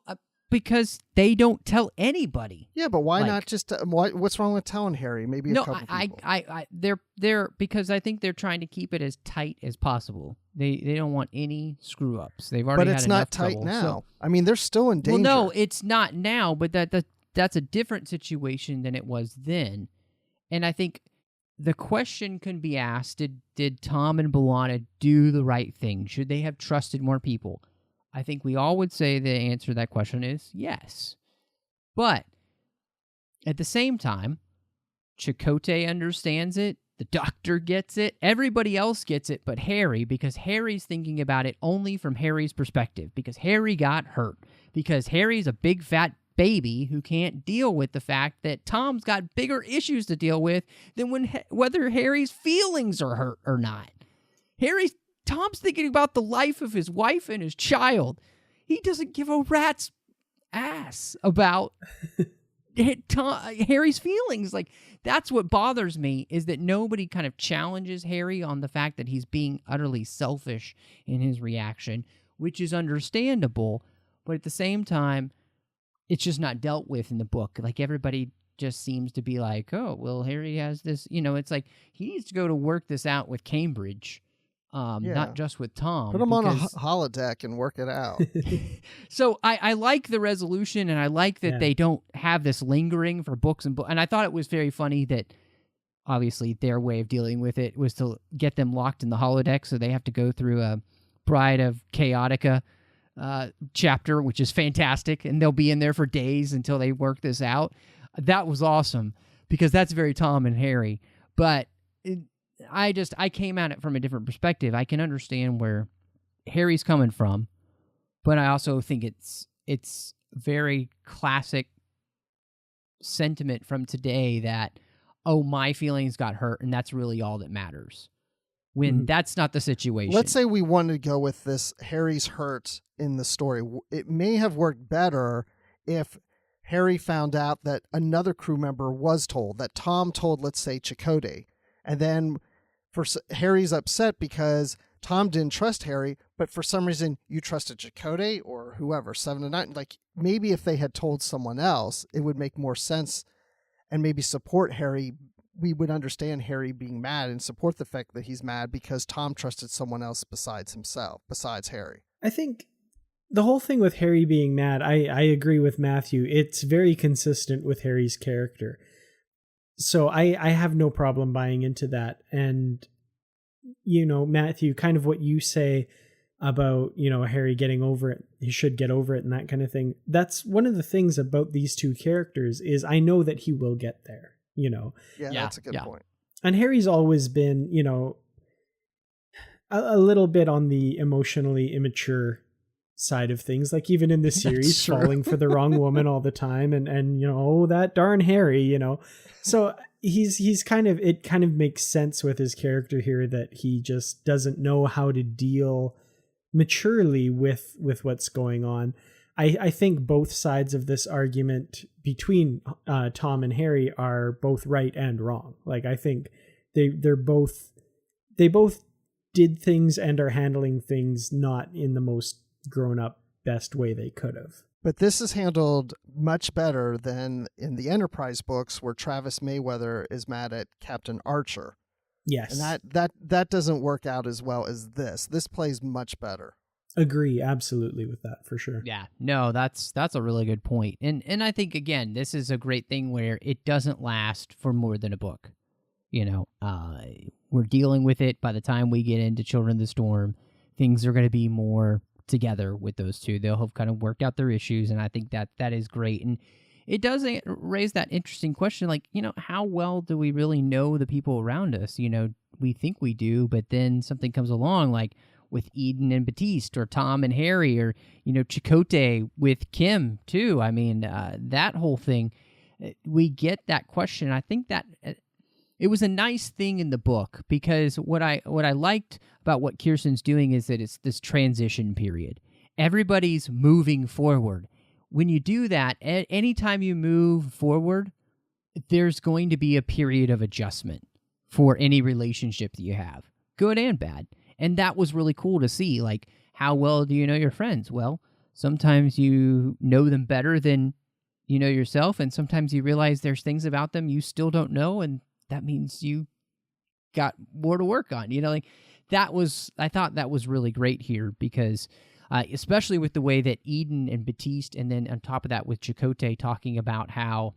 because they don't tell anybody. Yeah, but why not just? What's wrong with telling Harry? Maybe a couple people. They're because I think they're trying to keep it as tight as possible. They don't want any screw ups. They've already. But it's not tight trouble, now. So. I mean, they're still in danger. Well, no, it's not now. But that's a different situation than it was then. And I think the question can be asked: Did Tom and B'Elanna do the right thing? Should they have trusted more people? I think we all would say the answer to that question is yes. But at the same time, Chakotay understands it. The doctor gets it. Everybody else gets it but Harry, because Harry's thinking about it only from Harry's perspective, because Harry got hurt, because Harry's a big fat baby who can't deal with the fact that Tom's got bigger issues to deal with than whether Harry's feelings are hurt or not. Tom's thinking about the life of his wife and his child. He doesn't give a rat's ass about Harry's feelings. Like, that's what bothers me, is that nobody kind of challenges Harry on the fact that he's being utterly selfish in his reaction, which is understandable. But at the same time, it's just not dealt with in the book. Like, everybody just seems to be like, oh, well, Harry has this, it's like he needs to go to work this out with Cambridge. Not just with Tom. Put him on a holodeck and work it out. So I like the resolution, and I like that they don't have this lingering for books and books. And I thought it was very funny that obviously their way of dealing with it was to get them locked in the holodeck, so they have to go through a Bride of Chaotica chapter, which is fantastic, and they'll be in there for days until they work this out. That was awesome, because that's very Tom and Harry. But I came at it from a different perspective. I can understand where Harry's coming from, but I also think it's very classic sentiment from today that oh, my feelings got hurt and that's really all that matters. When that's not the situation. Let's say we wanted to go with this Harry's hurt in the story. It may have worked better if Harry found out that another crew member was told, that Tom told, let's say, Chakotay. And then Harry's upset because Tom didn't trust Harry, but for some reason you trusted Chakotay or whoever, 7 to 9. Like, maybe if they had told someone else, it would make more sense and maybe support Harry. We would understand Harry being mad and support the fact that he's mad because Tom trusted someone else besides Harry. I think the whole thing with Harry being mad, I agree with Matthew. It's very consistent with Harry's character. So I have no problem buying into that. And, you know, Matthew, kind of what you say about, you know, Harry getting over it, he should get over it and that kind of thing. That's one of the things about these two characters is I know that he will get there. You know, that's a good point. And Harry's always been, you know, a little bit on the emotionally immature side of things. Like even in the series, falling for the wrong woman all the time, and you know, oh, that darn Harry, you know. So he's kind of, it kind of makes sense with his character here that he just doesn't know how to deal maturely with what's going on. I think both sides of this argument between Tom and Harry are both right and wrong. Like I think they both did things and are handling things not in the most grown up best way they could have. But this is handled much better than in the Enterprise books where Travis Mayweather is mad at Captain Archer. Yes. And that doesn't work out as well as this. This plays much better. Agree absolutely with that for sure. Yeah, no, that's a really good point. And I think, again, this is a great thing where it doesn't last for more than a book. You know, we're dealing with it by the time we get into Children of the Storm. Things are going to be more together with those two. They'll have kind of worked out their issues, and I think that is great. And it does raise that interesting question, like, you know, how well do we really know the people around us? You know, we think we do, but then something comes along, like with Eden and Batiste, or Tom and Harry, or, you know, Chakotay with Kim too. I mean, that whole thing, we get that question. I think that it was a nice thing in the book, because what I liked about what Kirsten's doing is that it's this transition period. Everybody's moving forward. When you do that, anytime you move forward, there's going to be a period of adjustment for any relationship that you have, good and bad. And that was really cool to see. Like, how well do you know your friends? Well, sometimes you know them better than you know yourself, and sometimes you realize there's things about them you still don't know, and that means you got more to work on. You know, like I thought that was really great here, because especially with the way that Eden and Batiste, and then on top of that with Chakotay talking about how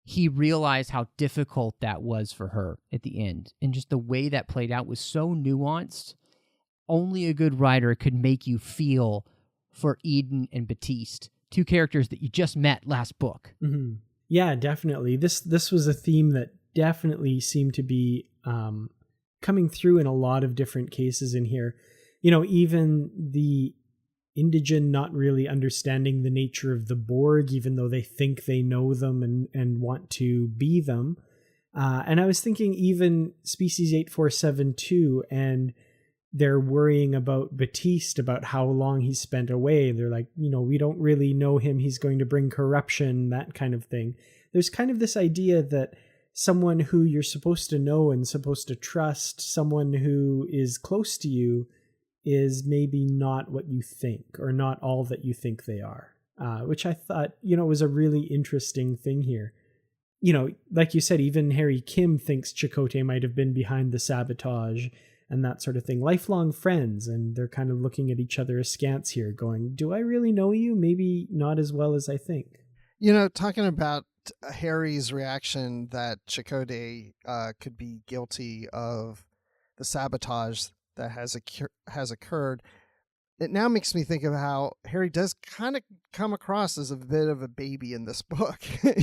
he realized how difficult that was for her at the end, and just the way that played out was so nuanced. Only a good writer could make you feel for Eden and Batiste, two characters that you just met last book. Mm-hmm. Yeah, definitely. This was a theme that definitely seemed to be coming through in a lot of different cases in here. You know, even the Indigen not really understanding the nature of the Borg, even though they think they know them and want to be them. And I was thinking even Species 8472, and they're worrying about Batiste, about how long he's spent away. They're like, you know, we don't really know him. He's going to bring corruption, that kind of thing. There's kind of this idea that someone who you're supposed to know and supposed to trust, someone who is close to you, is maybe not what you think, or not all that you think they are, which I thought, you know, was a really interesting thing here. You know, like you said, even Harry Kim thinks Chakotay might have been behind the sabotage and that sort of thing. Lifelong friends, and they're kind of looking at each other askance here, going, do I really know you? Maybe not as well as I think. You know, talking about Harry's reaction that Chakotay could be guilty of the sabotage that has occurred, it now makes me think of how Harry does kind of come across as a bit of a baby in this book.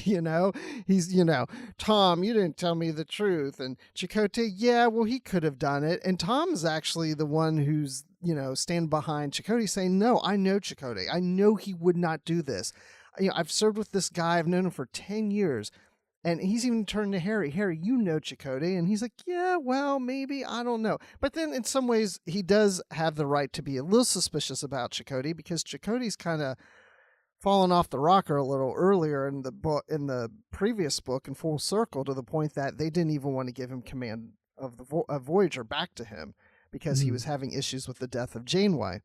You know, he's, you know, Tom, you didn't tell me the truth. And Chakotay, yeah, well, he could have done it. And Tom's actually the one who's, you know, standing behind Chakotay saying, no, I know Chakotay. I know he would not do this. You know, I've served with this guy. I've known him for 10 years. And he's even turned to Harry. Harry, you know Chakotay. And he's like, yeah, well, maybe. I don't know. But then in some ways, he does have the right to be a little suspicious about Chakotay because Chakotay's kind of fallen off the rocker a little earlier in the book, in the previous book, in Full Circle, to the point that they didn't even want to give him command of the Voyager back to him because he was having issues with the death of Janeway.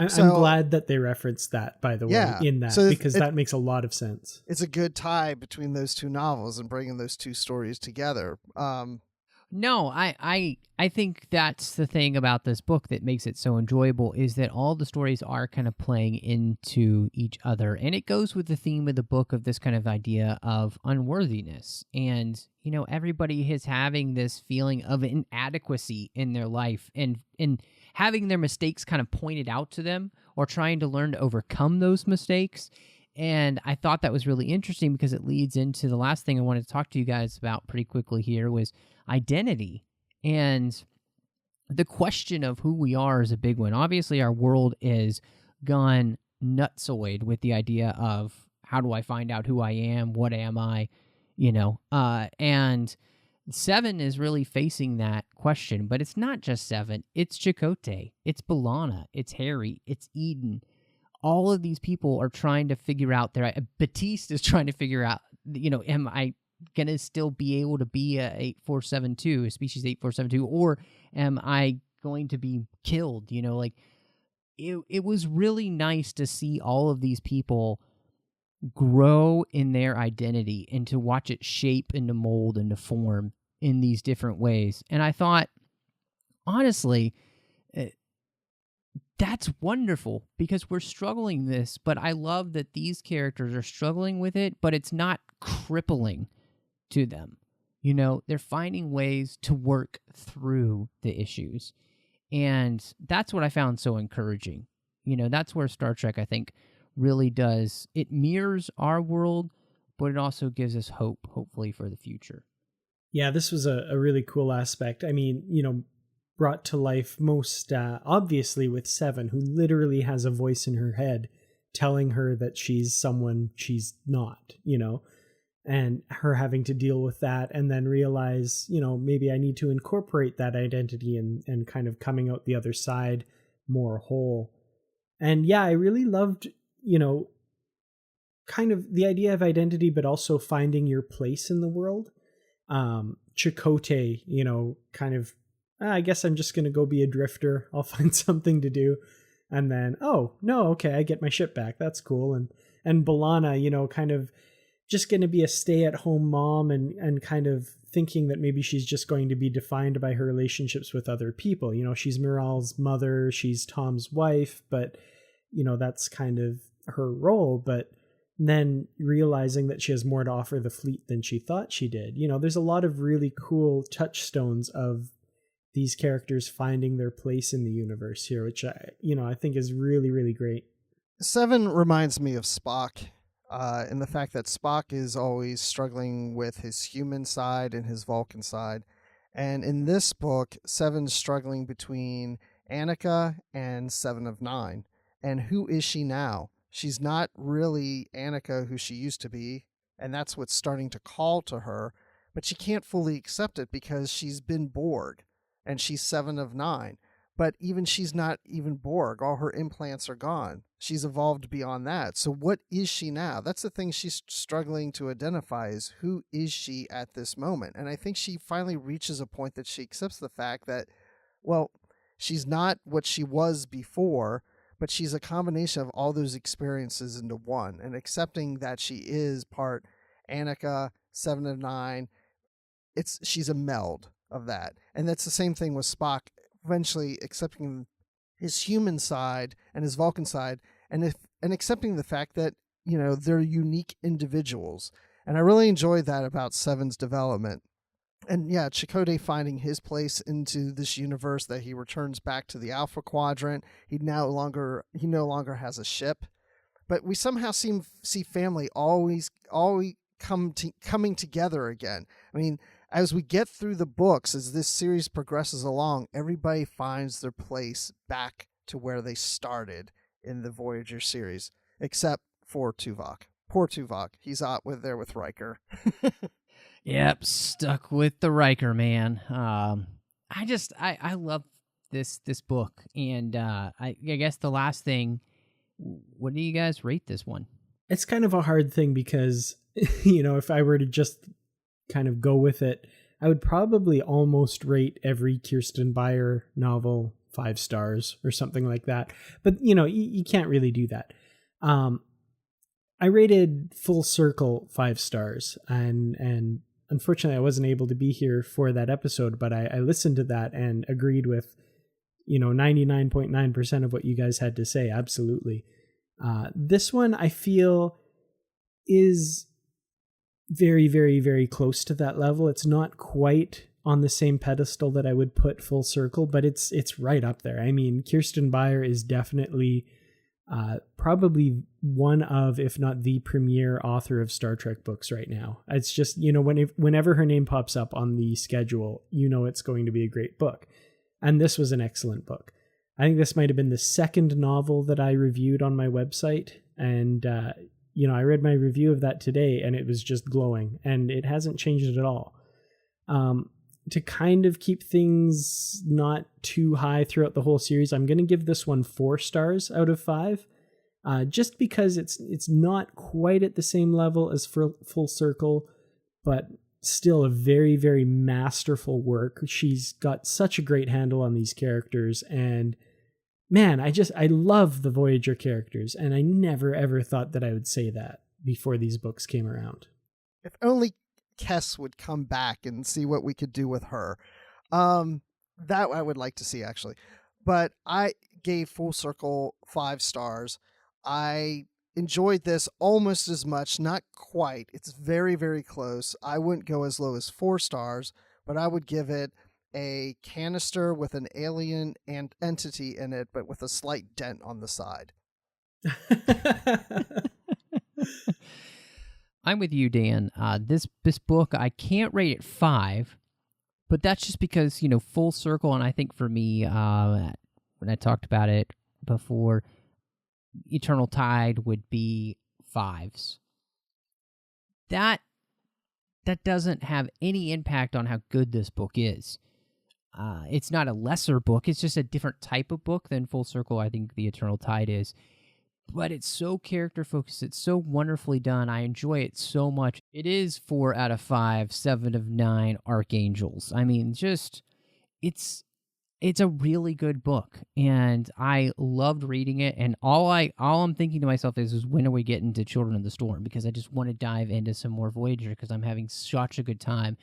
I'm glad that they referenced that, by the way, in that, because that makes a lot of sense. It's a good tie between those two novels and bringing those two stories together. No, I think that's the thing about this book that makes it so enjoyable is that all the stories are kind of playing into each other. And it goes with the theme of the book of this kind of idea of unworthiness. And, you know, everybody is having this feeling of inadequacy in their life and having their mistakes kind of pointed out to them or trying to learn to overcome those mistakes. And I thought that was really interesting because it leads into the last thing I wanted to talk to you guys about pretty quickly here was identity. And the question of who we are is a big one. Obviously, our world is gone nutsoid with the idea of how do I find out who I am? What am I? You know, and Seven is really facing that question, but it's not just Seven. It's Chakotay. It's B'Elanna. It's Harry. It's Eden. All of these people are trying to figure out Batiste is trying to figure out, you know, am I going to still be able to be a 8472, a species 8472, or am I going to be killed? You know, like it was really nice to see all of these people grow in their identity and to watch it shape and to mold and to form in these different ways. And I thought, honestly, that's wonderful because we're struggling this, but I love that these characters are struggling with it, but it's not crippling to them. You know, they're finding ways to work through the issues. And that's what I found so encouraging. You know, that's where Star Trek, I think, really does. It mirrors our world, but it also gives us hope, hopefully, for the future. Yeah, this was a really cool aspect. I mean, you know, brought to life most obviously with Seven, who literally has a voice in her head telling her that she's someone she's not, you know, and her having to deal with that and then realize, you know, maybe I need to incorporate that identity and kind of coming out the other side more whole. And yeah, I really loved, you know, kind of the idea of identity, but also finding your place in the world. Chakotay, you know, kind of, I guess I'm just going to go be a drifter. I'll find something to do. And then, oh, no, okay, I get my ship back. That's cool. And B'Elanna, you know, kind of just going to be a stay-at-home mom and kind of thinking that maybe she's just going to be defined by her relationships with other people. You know, she's Miral's mother, she's Tom's wife, but, you know, that's kind of her role. But then realizing that she has more to offer the fleet than she thought she did. You know, there's a lot of really cool touchstones of these characters finding their place in the universe here, which I think is really, really great. Seven reminds me of Spock, in the fact that Spock is always struggling with his human side and his Vulcan side. And in this book, Seven's struggling between Annika and Seven of Nine. And who is she now? She's not really Annika, who she used to be, and that's what's starting to call to her, but she can't fully accept it because she's been Borg, and she's Seven of Nine. But even she's not even Borg. All her implants are gone. She's evolved beyond that. So what is she now? That's the thing she's struggling to identify, is who is she at this moment? And I think she finally reaches a point that she accepts the fact that, well, she's not what she was before, but she's a combination of all those experiences into one, and accepting that she is part Annika, Seven of Nine. She's a meld of that. And that's the same thing with Spock, eventually accepting his human side and his Vulcan side, and accepting the fact that, you know, they're unique individuals. And I really enjoyed that about Seven's development. And yeah, Chakotay finding his place into this universe, that he returns back to the Alpha Quadrant. He no longer has a ship, but we somehow see family always coming together again. I mean, as we get through the books, as this series progresses along, everybody finds their place back to where they started in the Voyager series, except for Tuvok. Poor Tuvok. He's out there with Riker. Yep, stuck with the Riker, man. I love this book, and I guess the last thing, what do you guys rate this one? It's kind of a hard thing because, if I were to just kind of go with it, I would probably almost rate every Kirsten Beyer novel 5 stars or something like that. But, you can't really do that. I rated Full Circle 5 stars, and unfortunately I wasn't able to be here for that episode, but I listened to that and agreed with, 99.9% of what you guys had to say. Absolutely. This one I feel is very, very, very close to that level. It's not quite on the same pedestal that I would put Full Circle, but it's right up there. I mean, Kirsten Beyer is definitely probably one of, if not the premier author of Star Trek books right now. It's just, whenever her name pops up on the schedule, it's going to be a great book. And this was an excellent book. I think this might have been the second novel that I reviewed on my website. And, I read my review of that today and it was just glowing, and it hasn't changed at all. To kind of keep things not too high throughout the whole series, I'm going to give this one 4 stars out of 5. Just because it's not quite at the same level as Full Circle, but still a very, very masterful work. She's got such a great handle on these characters, and man, I love the Voyager characters, and I never ever thought that I would say that before these books came around. If only Kess would come back and see what we could do with her. That I would like to see, actually. But I gave Full Circle 5 stars. I enjoyed this almost as much, not quite. It's very, very close. I wouldn't go as low as 4 stars, but I would give it a canister with an alien and entity in it, but with a slight dent on the side. I'm with you, Dan. This book, I can't rate it 5, but that's just because, Full Circle, and I think for me, when I talked about it before, Eternal Tide would be 5s. That doesn't have any impact on how good this book is. It's not a lesser book. It's just a different type of book than Full Circle, I think the Eternal Tide is. But it's so character-focused. It's so wonderfully done. I enjoy it so much. It is 4 out of 5, 7 of 9 Archangels. I mean, just, it's a really good book. And I loved reading it. And all I'm thinking to myself is when are we getting to Children of the Storm? Because I just want to dive into some more Voyager because I'm having such a good time.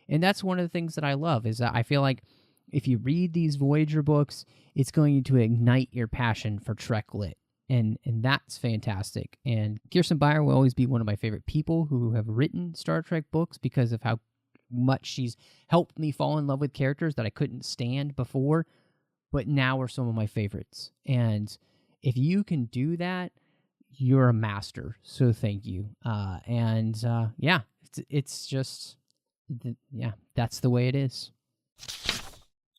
And that's one of the things that I love, is that I feel like if you read these Voyager books, it's going to ignite your passion for Trek Lit. And that's fantastic. And Kirsten Beyer will always be one of my favorite people who have written Star Trek books because of how much she's helped me fall in love with characters that I couldn't stand before, but now are some of my favorites. And if you can do that, you're a master. So thank you. It's just, that's the way it is.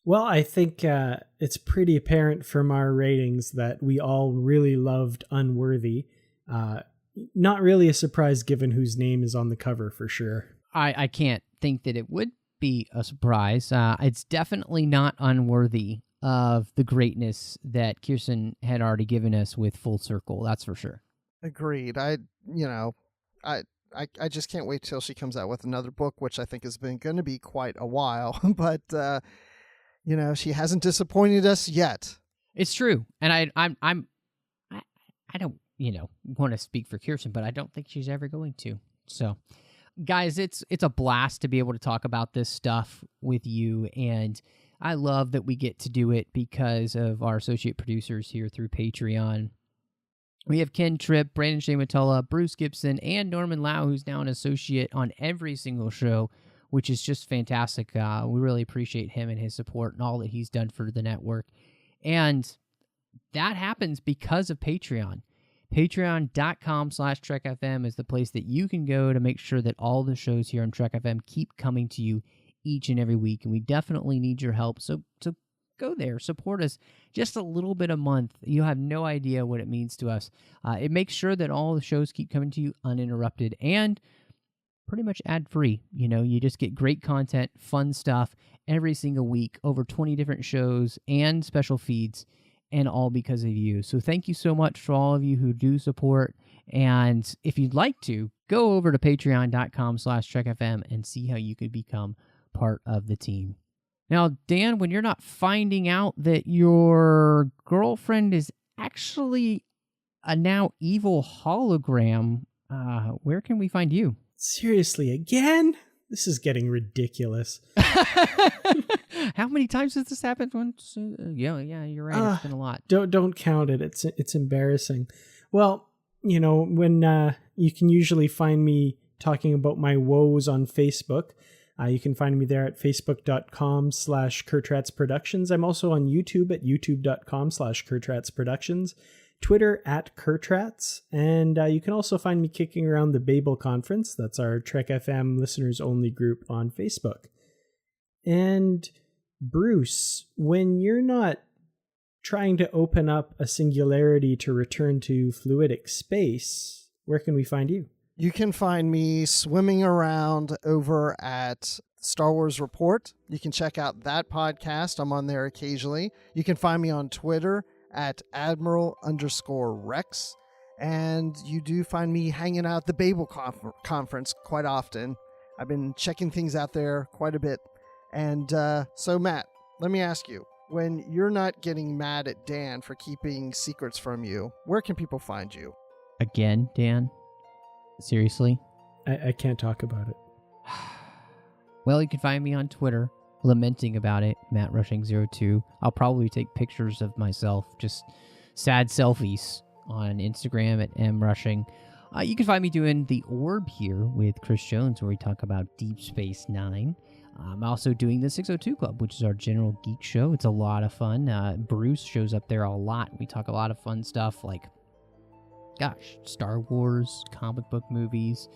Well, I think it's pretty apparent from our ratings that we all really loved Unworthy. Not really a surprise given whose name is on the cover for sure. I can't think that it would be a surprise. It's definitely not unworthy of the greatness that Kirsten had already given us with Full Circle. That's for sure. Agreed. I just can't wait till she comes out with another book, which I think has been going to be quite a while. But she hasn't disappointed us yet. It's true, and I don't want to speak for Kirsten, but I don't think she's ever going to. So, guys, it's a blast to be able to talk about this stuff with you, and I love that we get to do it because of our associate producers here through Patreon. We have Ken Tripp, Brandon Shamatella, Bruce Gibson, and Norman Lau, who's now an associate on every single show, which is just fantastic. We really appreciate him and his support and all that he's done for the network. And that happens because of Patreon. Patreon.com/TrekFM is the place that you can go to make sure that all the shows here on Trek FM keep coming to you each and every week. And we definitely need your help. So go there, support us just a little bit a month. You have no idea what it means to us. It makes sure that all the shows keep coming to you uninterrupted. And pretty much ad-free. You know, you just get great content, fun stuff every single week, over 20 different shows and special feeds, and all because of you. So thank you so much for all of you who do support. And if you'd like to, go over to patreon.com/trekfm and see how you could become part of the team. Now, Dan, when you're not finding out that your girlfriend is actually a now evil hologram, where can we find you? Seriously, again? This is getting ridiculous. How many times has this happened? Once? Yeah, you're right. It's been a lot. Don't count it. It's embarrassing. Well, you know, when you can usually find me talking about my woes on Facebook. You can find me there at facebook.com/KurtratsProductions. I'm also on YouTube at youtube.com/KurtratsProductions, Twitter at Kurtrats, and you can also find me kicking around the Babel Conference. That's our Trek FM listeners only group on Facebook. And Bruce, when you're not trying to open up a singularity to return to fluidic space, where can we find you? You can find me swimming around over at Star Wars Report. You can check out that podcast. I'm on there occasionally. You can find me on Twitter at Admiral_Rex. And you do find me hanging out at the Babel Conference quite often. I've been checking things out there quite a bit. And so, Matt, let me ask you, when you're not getting mad at Dan for keeping secrets from you, where can people find you? Again, Dan? Seriously? I can't talk about it. Well, you can find me on Twitter, lamenting about it, MattRushing02. I'll probably take pictures of myself, just sad selfies, on Instagram at mrushing. You can find me doing The Orb here with Chris Jones, where we talk about Deep Space Nine. I'm also doing the 602 Club, which is our general geek show. It's a lot of fun. Bruce shows up there a lot. We talk a lot of fun stuff like, Star Wars, comic book movies,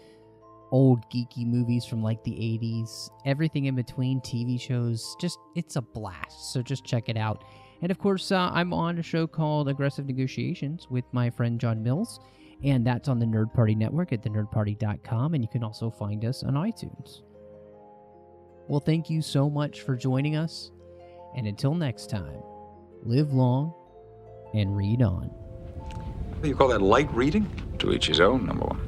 old geeky movies from like the 80s, everything in between, TV shows. It's a blast. So just check it out. And of course, I'm on a show called Aggressive Negotiations with my friend John Mills, and that's on the Nerd Party Network at thenerdparty.com, and you can also find us on iTunes. Well, thank you so much for joining us, and until next time, live long and read on. What do you call that, light reading? To each his own, number one.